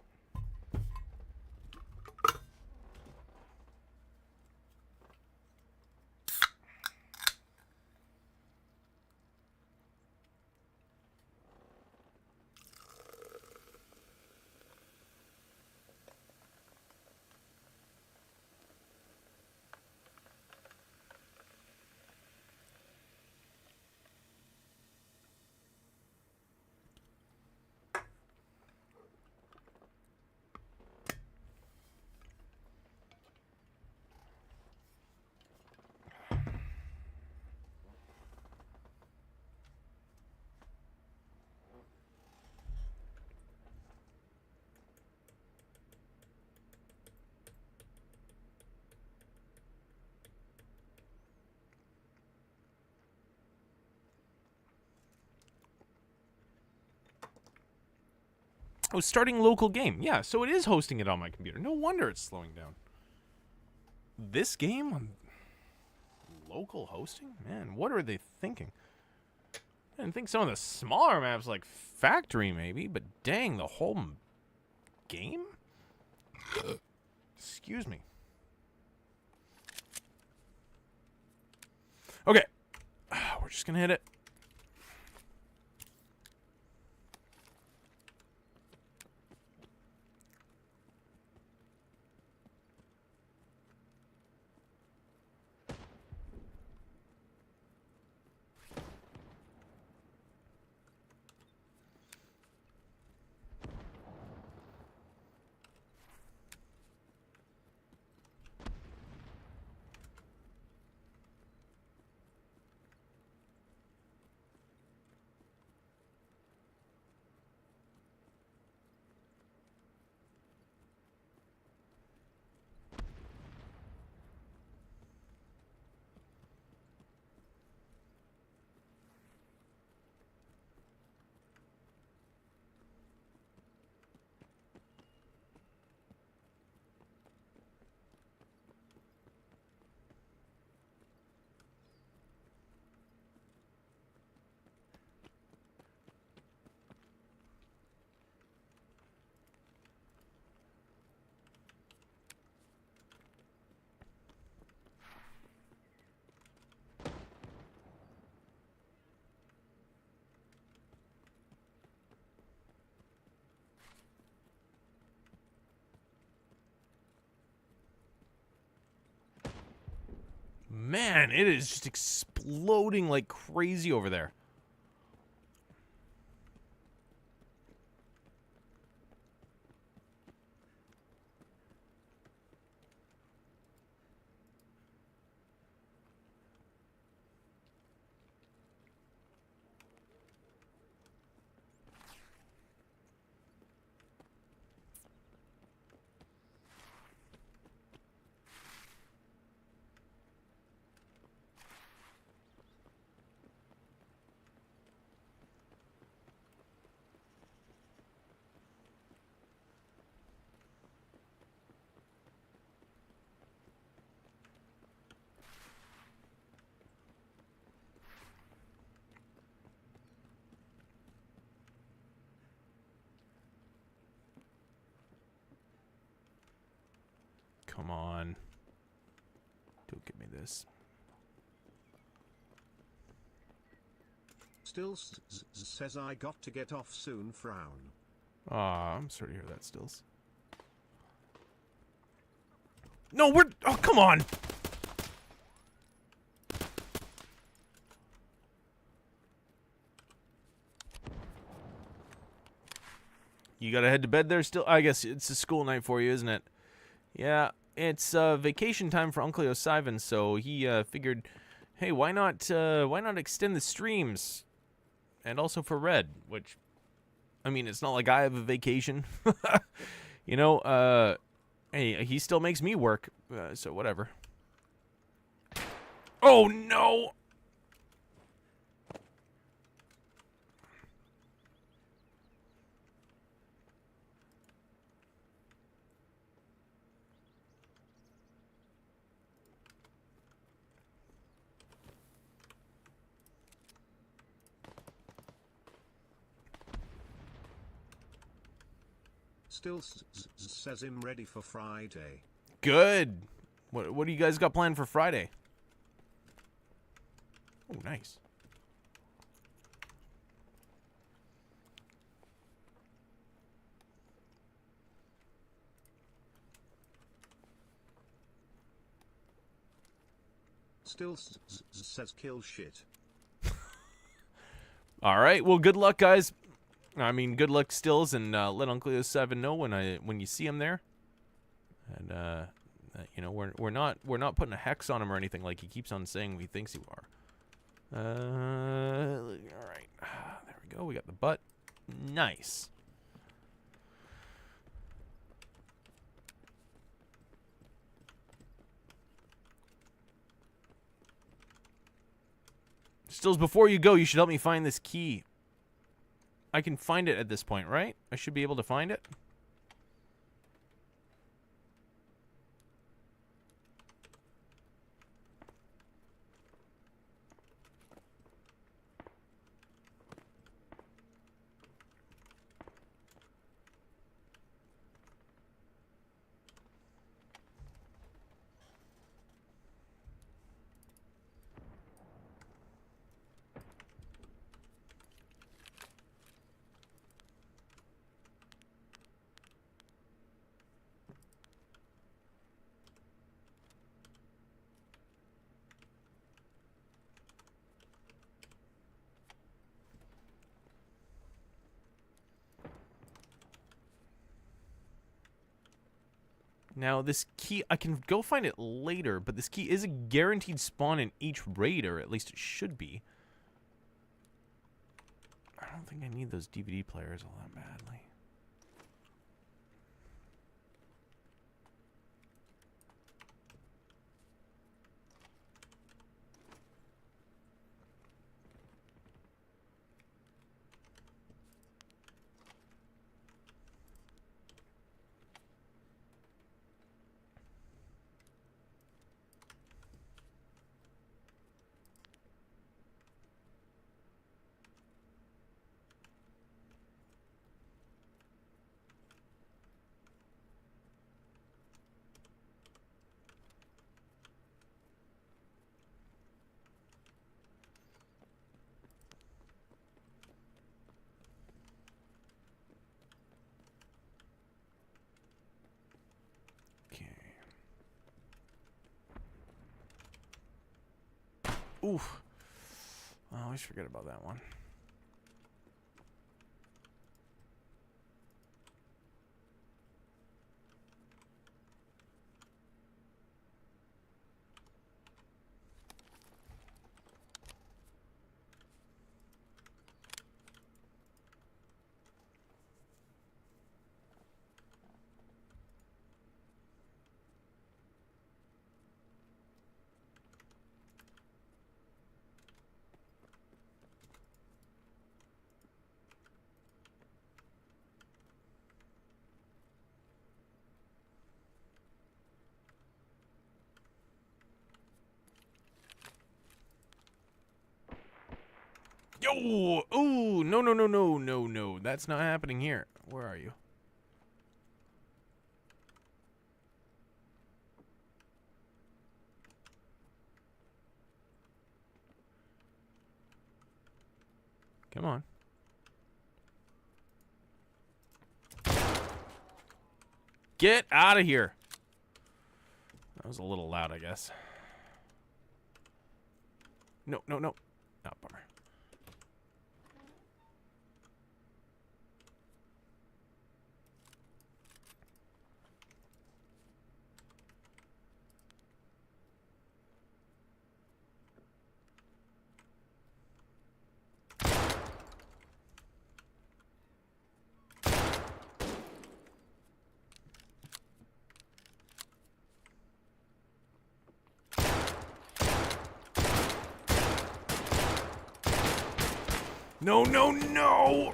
Oh, starting local game. Yeah, so it is hosting it on my computer. No wonder it's slowing down. This game on local hosting? Man, what are they thinking? I didn't think some of the smaller maps like Factory maybe, but dang, the whole game? Excuse me. Okay. We're just going to hit it. Man, it is just exploding like crazy over there. me this. Still says I got to get off soon, frown. Aw, I'm sorry to hear that, Stills. No, we're... Oh, come on! You gotta head to bed there still? I guess it's a school night for you, isn't it? Yeah, it's vacation time for Uncle Osivan, so he figured, hey, why not extend the streams? And also for Red, which, I mean, it's not like I have a vacation. You know, hey, he still makes me work, so whatever. Oh, no! Still says him ready for Friday. Good. What do you guys got planned for Friday? Oh, nice. Still says kill shit. All right. Well, good luck, guys. I mean, good luck, Stills, and let Uncle Osivan know when you see him there. And you know, we're not putting a hex on him or anything like he keeps on saying he thinks you are. All right. There we go. We got the butt. Nice. Stills, before you go, you should help me find this key. I can find it at this point, right? I should be able to find it. Now, this key, I can go find it later, but this key is a guaranteed spawn in each raid, or at least it should be. I don't think I need those DVD players all that badly. Oof. I always forget about that one. Yo! Ooh! No, no, no, no, no, no. That's not happening here. Where are you? Come on. Get out of here. That was a little loud, I guess. No, no, no. Oh, bummer. No, no, no!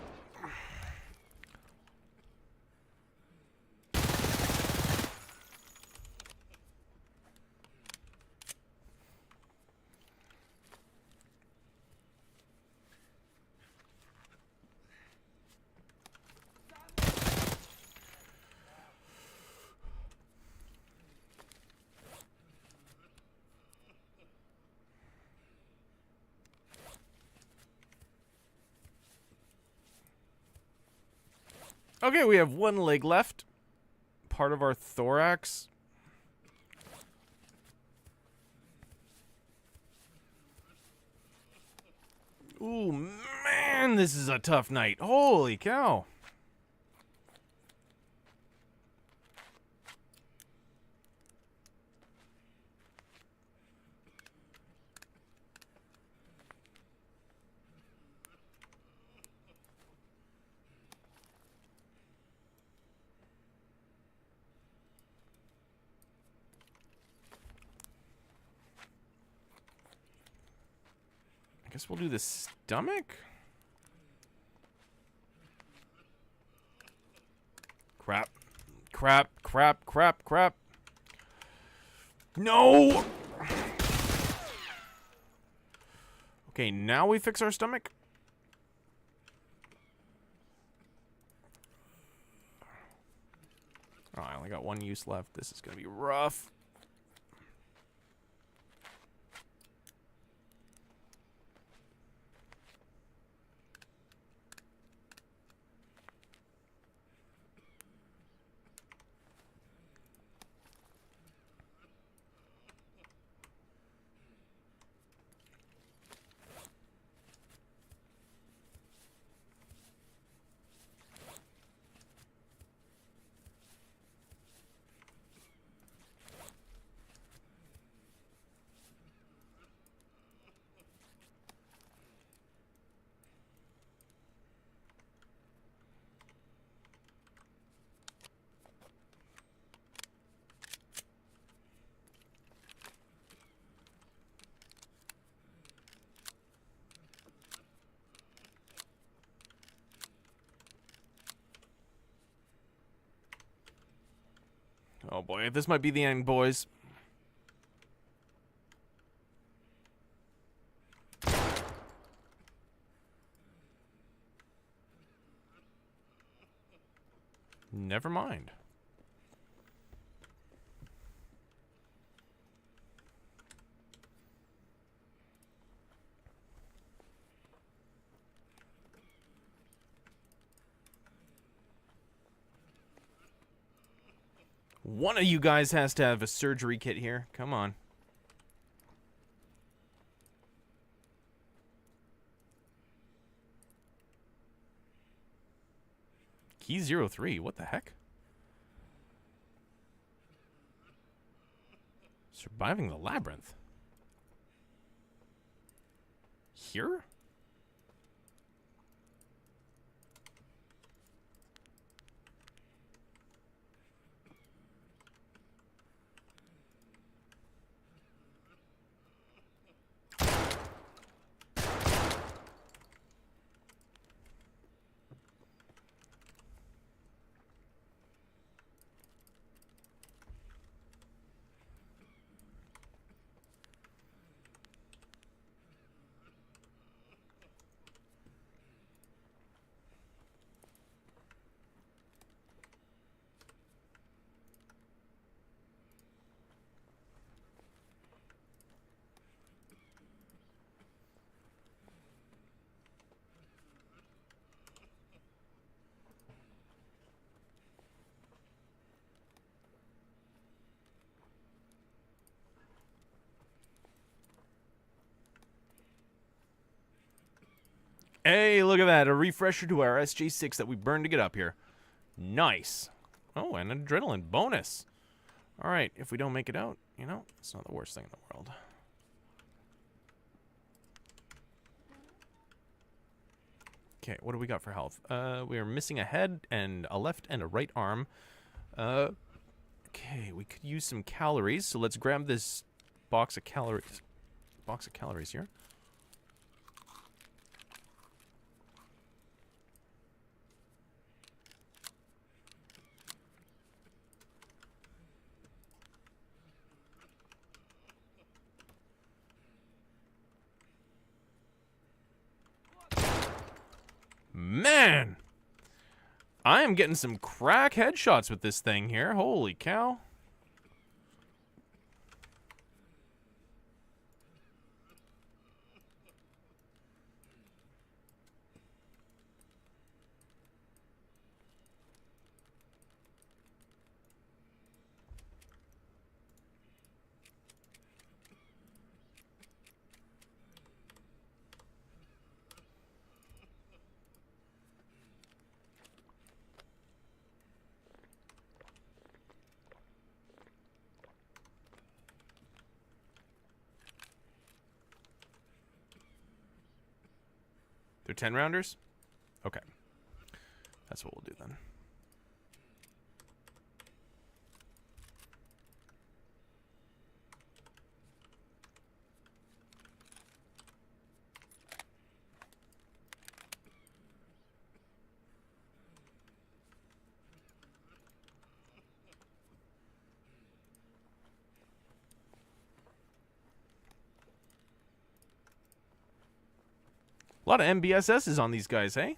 Okay, we have one leg left. Part of our thorax. Ooh, man, this is a tough night. Holy cow. I guess we'll do the stomach? Crap. Crap, crap, crap, crap. No! Okay, now we fix our stomach? Oh, I only got one use left. This is gonna be rough. Oh boy, this might be the end, boys. Never mind. One of you guys has to have a surgery kit here. Come on. Key 03. What the heck? Surviving the labyrinth. Here? Hey, look at that. A refresher to our SJ6 that we burned to get up here. Nice. Oh, and an adrenaline bonus. All right, if we don't make it out, you know, it's not the worst thing in the world. Okay, what do we got for health? We are missing a head and a left and a right arm. Okay, we could use some calories, so let's grab this box of calories. Box of calories here. Man! I am getting some crack headshots with this thing here. Holy cow. They're 10 rounders? Okay. That's what we'll do then. A lot of MBSSs on these guys, hey?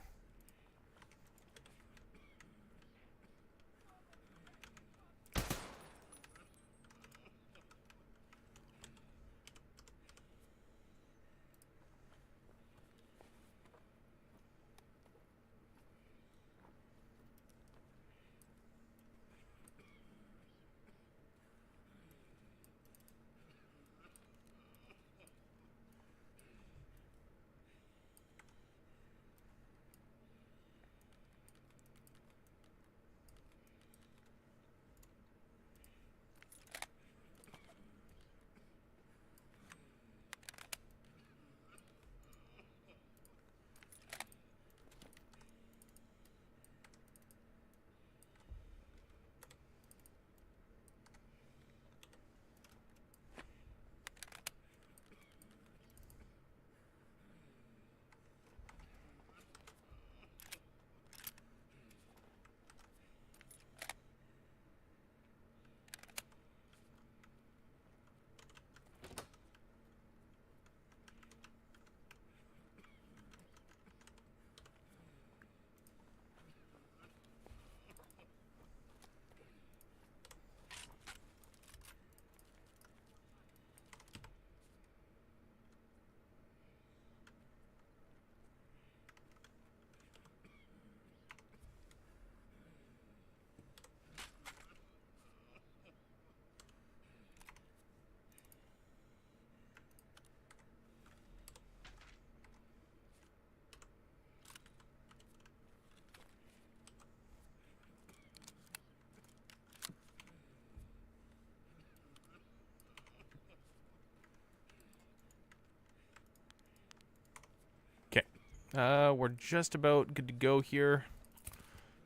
We're just about good to go here.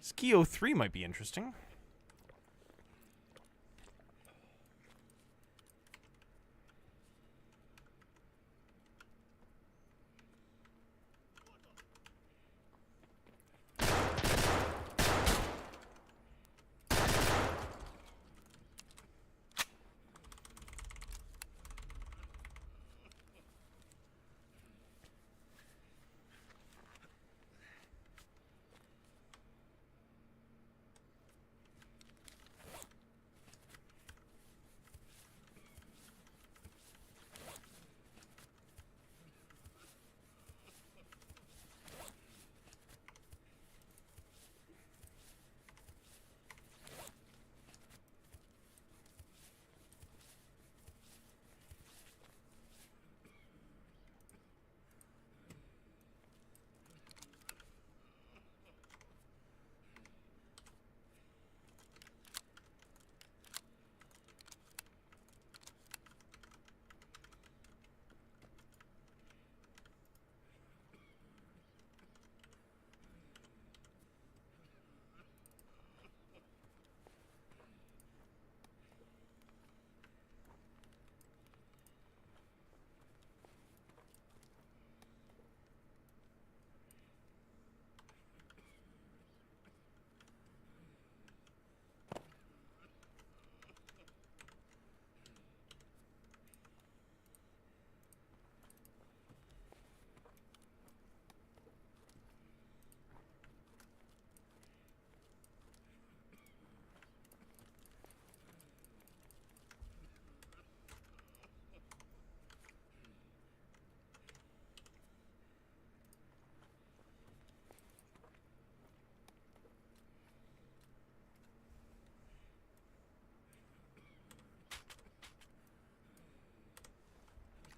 Skio 3 might be interesting.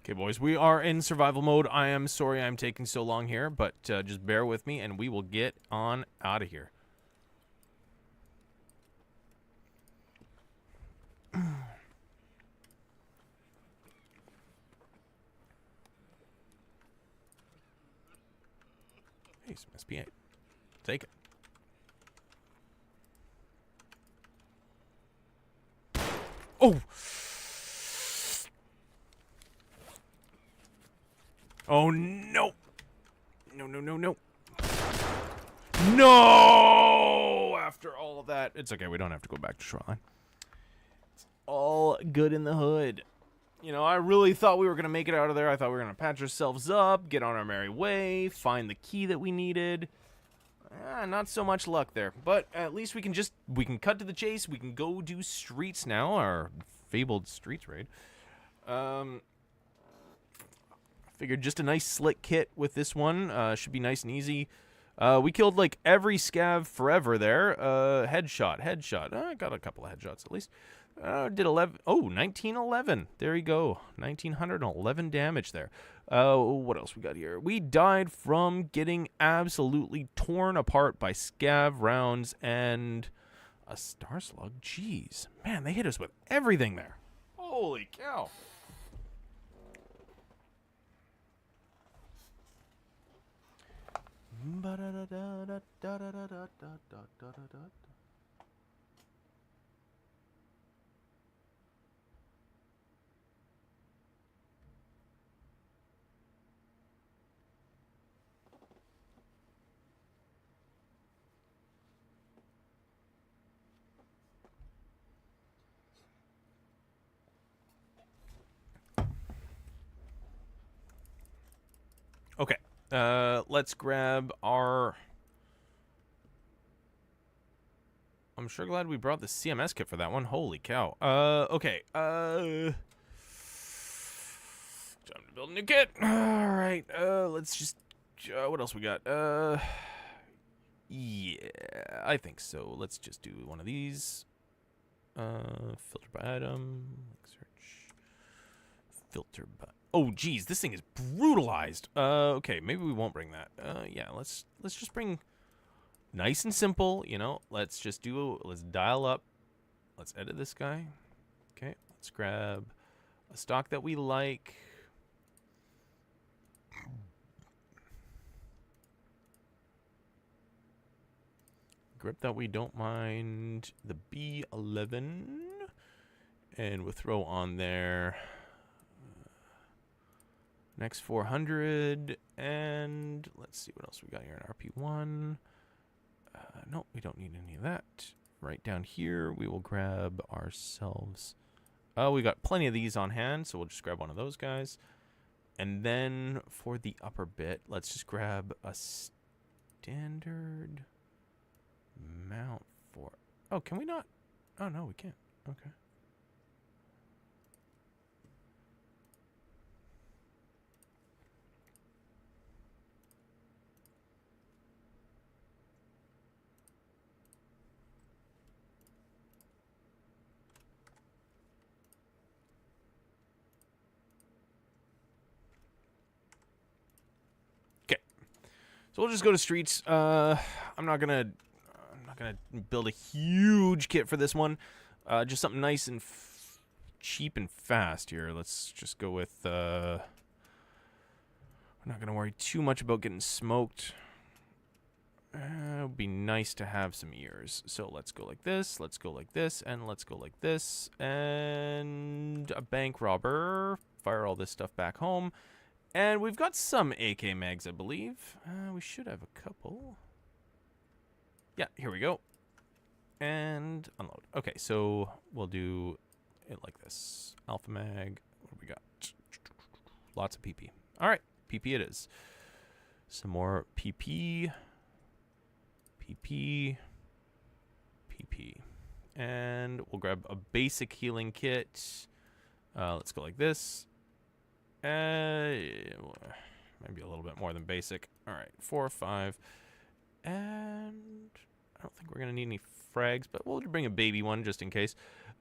Okay, boys, we are in survival mode. I am sorry I'm taking so long here, but just bear with me, and we will get on out of here. Hey, some SP8. Take it. Oh! Oh, no! No, no, no, no. No! After all of that. It's okay, we don't have to go back to Shoreline. It's all good in the hood. You know, I really thought we were going to make it out of there. I thought we were going to patch ourselves up, get on our merry way, find the key that we needed. Not so much luck there. But at least we can cut to the chase. We can go do streets now, our fabled streets raid. Figured just a nice slick kit with this one. Should be nice and easy. We killed like every scav forever there. Headshot. I got a couple of headshots at least. Did 1911. There you go. 1911 damage there. What else we got here? We died from getting absolutely torn apart by scav rounds and a star slug. Jeez. Man, they hit us with everything there. Holy cow. Okay, let's grab our... I'm sure glad we brought the CMS kit for that one. Holy cow. Okay, time to build a new kit. Alright, let's just... what else we got? Yeah, I think so. Let's just do one of these. Filter by item. Search. Filter by... Oh, geez, this thing is brutalized. Okay, maybe we won't bring that. Yeah, let's just bring nice and simple, you know. Let's dial up. Let's edit this guy. Okay, let's grab a stock that we like. Grip that we don't mind. The B11. And we'll throw on there... Next 400, and let's see what else we got here in RP1. Nope, we don't need any of that. Right down here, we will grab ourselves... Oh, we got plenty of these on hand, so we'll just grab one of those guys. And then for the upper bit, let's just grab a standard mount for... Oh, can we not? Oh, no, we can't. Okay. So we'll just go to streets. I'm not gonna build a huge kit for this one. Just something nice and cheap and fast here. Let's just go with. We're not gonna worry too much about getting smoked. It would be nice to have some ears. So let's go like this. Let's go like this, and let's go like this, and a bank robber. Fire all this stuff back home. And we've got some AK mags, I believe. We should have a couple. Yeah, here we go. And unload. Okay, so we'll do it like this. Alpha mag. What do we got? Lots of PP. All right, PP it is. Some more PP. PP. PP. And we'll grab a basic healing kit. Let's go like this. Maybe a little bit more than basic. All right, 4 or 5. And I don't think we're going to need any frags, but we'll bring a baby one just in case.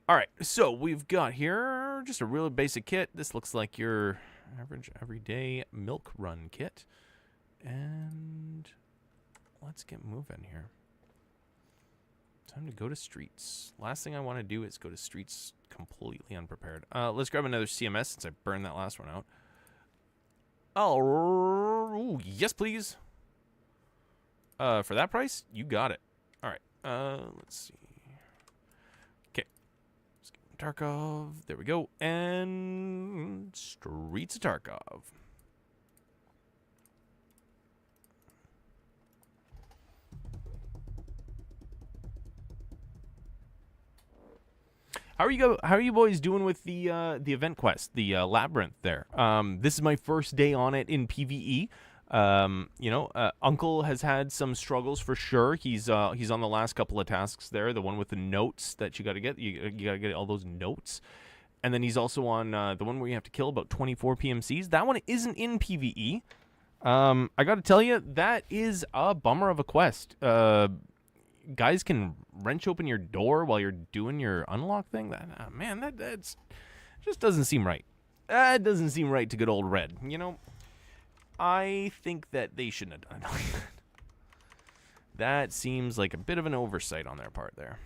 All right, so we've got here just a really basic kit. This looks like your Average everyday milk run kit. And let's get moving here. Time to go to streets. Last thing I want to do is go to streets completely unprepared. Let's grab another CMS since I burned that last one out. Oh, yes, please. For that price, you got it. All right. Let's see. Okay. Tarkov. There we go. And Streets of Tarkov. How are you boys doing with the event quest, the Labyrinth there? This is my first day on it in PvE. Uncle has had some struggles for sure. He's on the last couple of tasks there, the one with the notes that you got to get. You got to get all those notes. And then he's also on the one where you have to kill about 24 PMCs. That one isn't in PvE. I got to tell you, that is a bummer of a quest. Guys can wrench open your door while you're doing your unlock thing. That's just doesn't seem right. That doesn't seem right to good old Red. You know, I think that they shouldn't have done it. That seems like a bit of an oversight on their part there.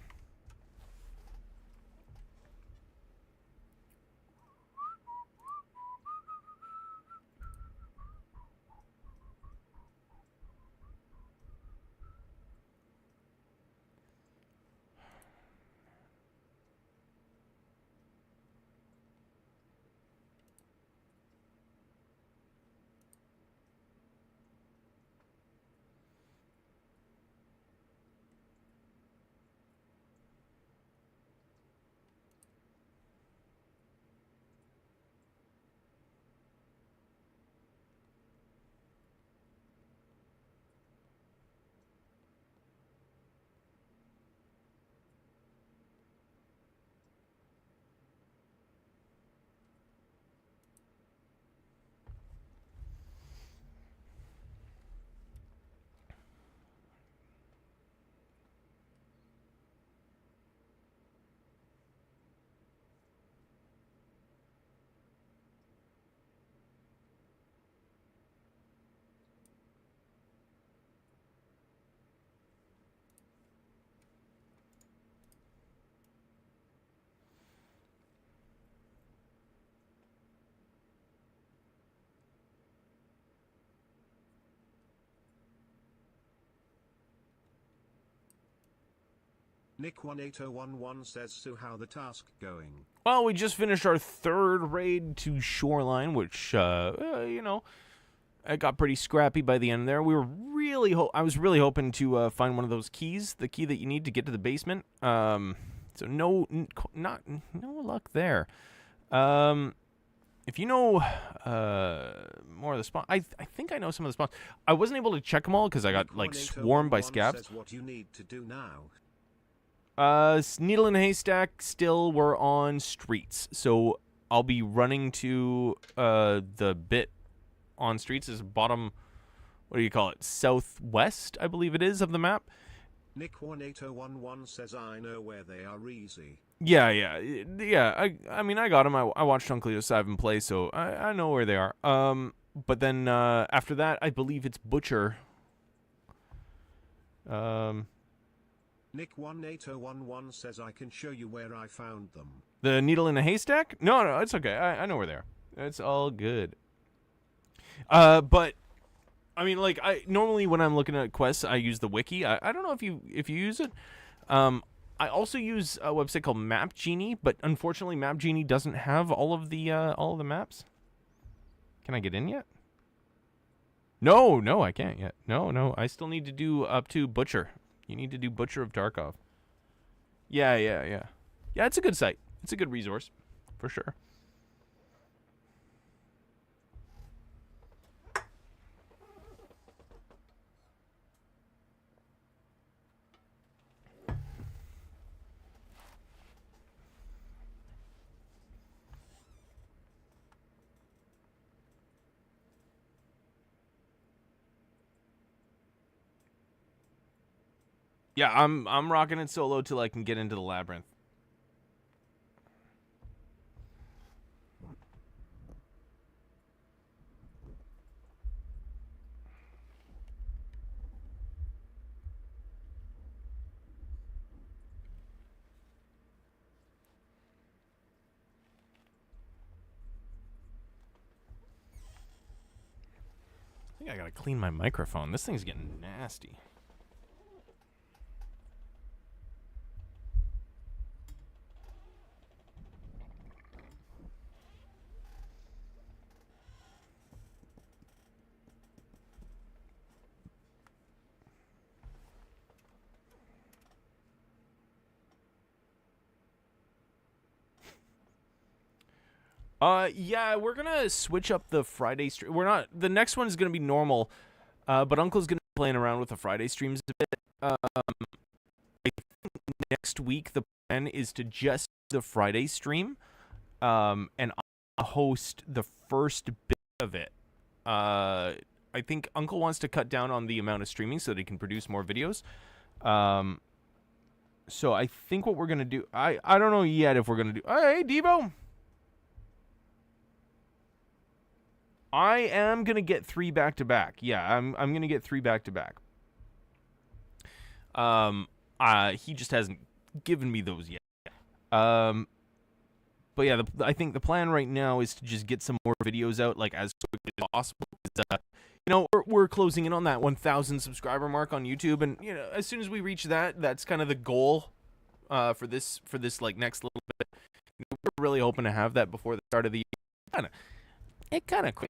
Nick18011 says, so how the task going? Well, we just finished our third raid to Shoreline, which, it got pretty scrappy by the end there. We were I was really hoping to find one of those keys, the key that you need to get to the basement. So no luck there. If you know more of the spawns, I think I know some of the spawns. I wasn't able to check them all because I got like swarmed by scabs. Says what you need to do now. Needle in a haystack. Still, we're on streets, so I'll be running to the bit on streets is bottom. What do you call it? Southwest, I believe it is, of the map. Nick18011 says, I know where they are easy. Yeah. I mean, I got them. I watched Uncleo7 play, so I know where they are. But then after that, I believe it's Butcher. Nick18011 says, I can show you where I found them. The needle in a haystack? No, it's okay. I know where they are. It's all good. But I mean, like, normally when I'm looking at quests, I use the wiki. I don't know if you use it. I also use a website called Map Genie, but unfortunately, Map Genie doesn't have all of the maps. Can I get in yet? No, I can't yet. No, I still need to do up to Butcher. You need to do Butcher of Tarkov. Yeah. Yeah, it's a good site. It's a good resource, for sure. Yeah, I'm rocking it solo till I can get into the Labyrinth. think I gotta clean my microphone. This thing's getting nasty. Yeah, we're gonna switch up the Friday stream. We're not. The next one is gonna be normal, but Uncle's gonna be playing around with the Friday streams a bit. I think next week the plan is to just do the Friday stream, and I'll host the first bit of it. I think Uncle wants to cut down on the amount of streaming so that he can produce more videos. So I think what we're gonna do, I don't know yet if we're gonna do. Hey, Debo. I am gonna get 3 back-to-back. Yeah, I'm gonna get 3 back-to-back. He just hasn't given me those yet. But yeah, I think the plan right now is to just get some more videos out like as quickly as possible. You know, we're closing in on that 1,000 subscriber mark on YouTube, and you know, as soon as we reach that, that's kind of the goal for this like next little bit. You know, we're really hoping to have that before the start of the year. It kind of quick.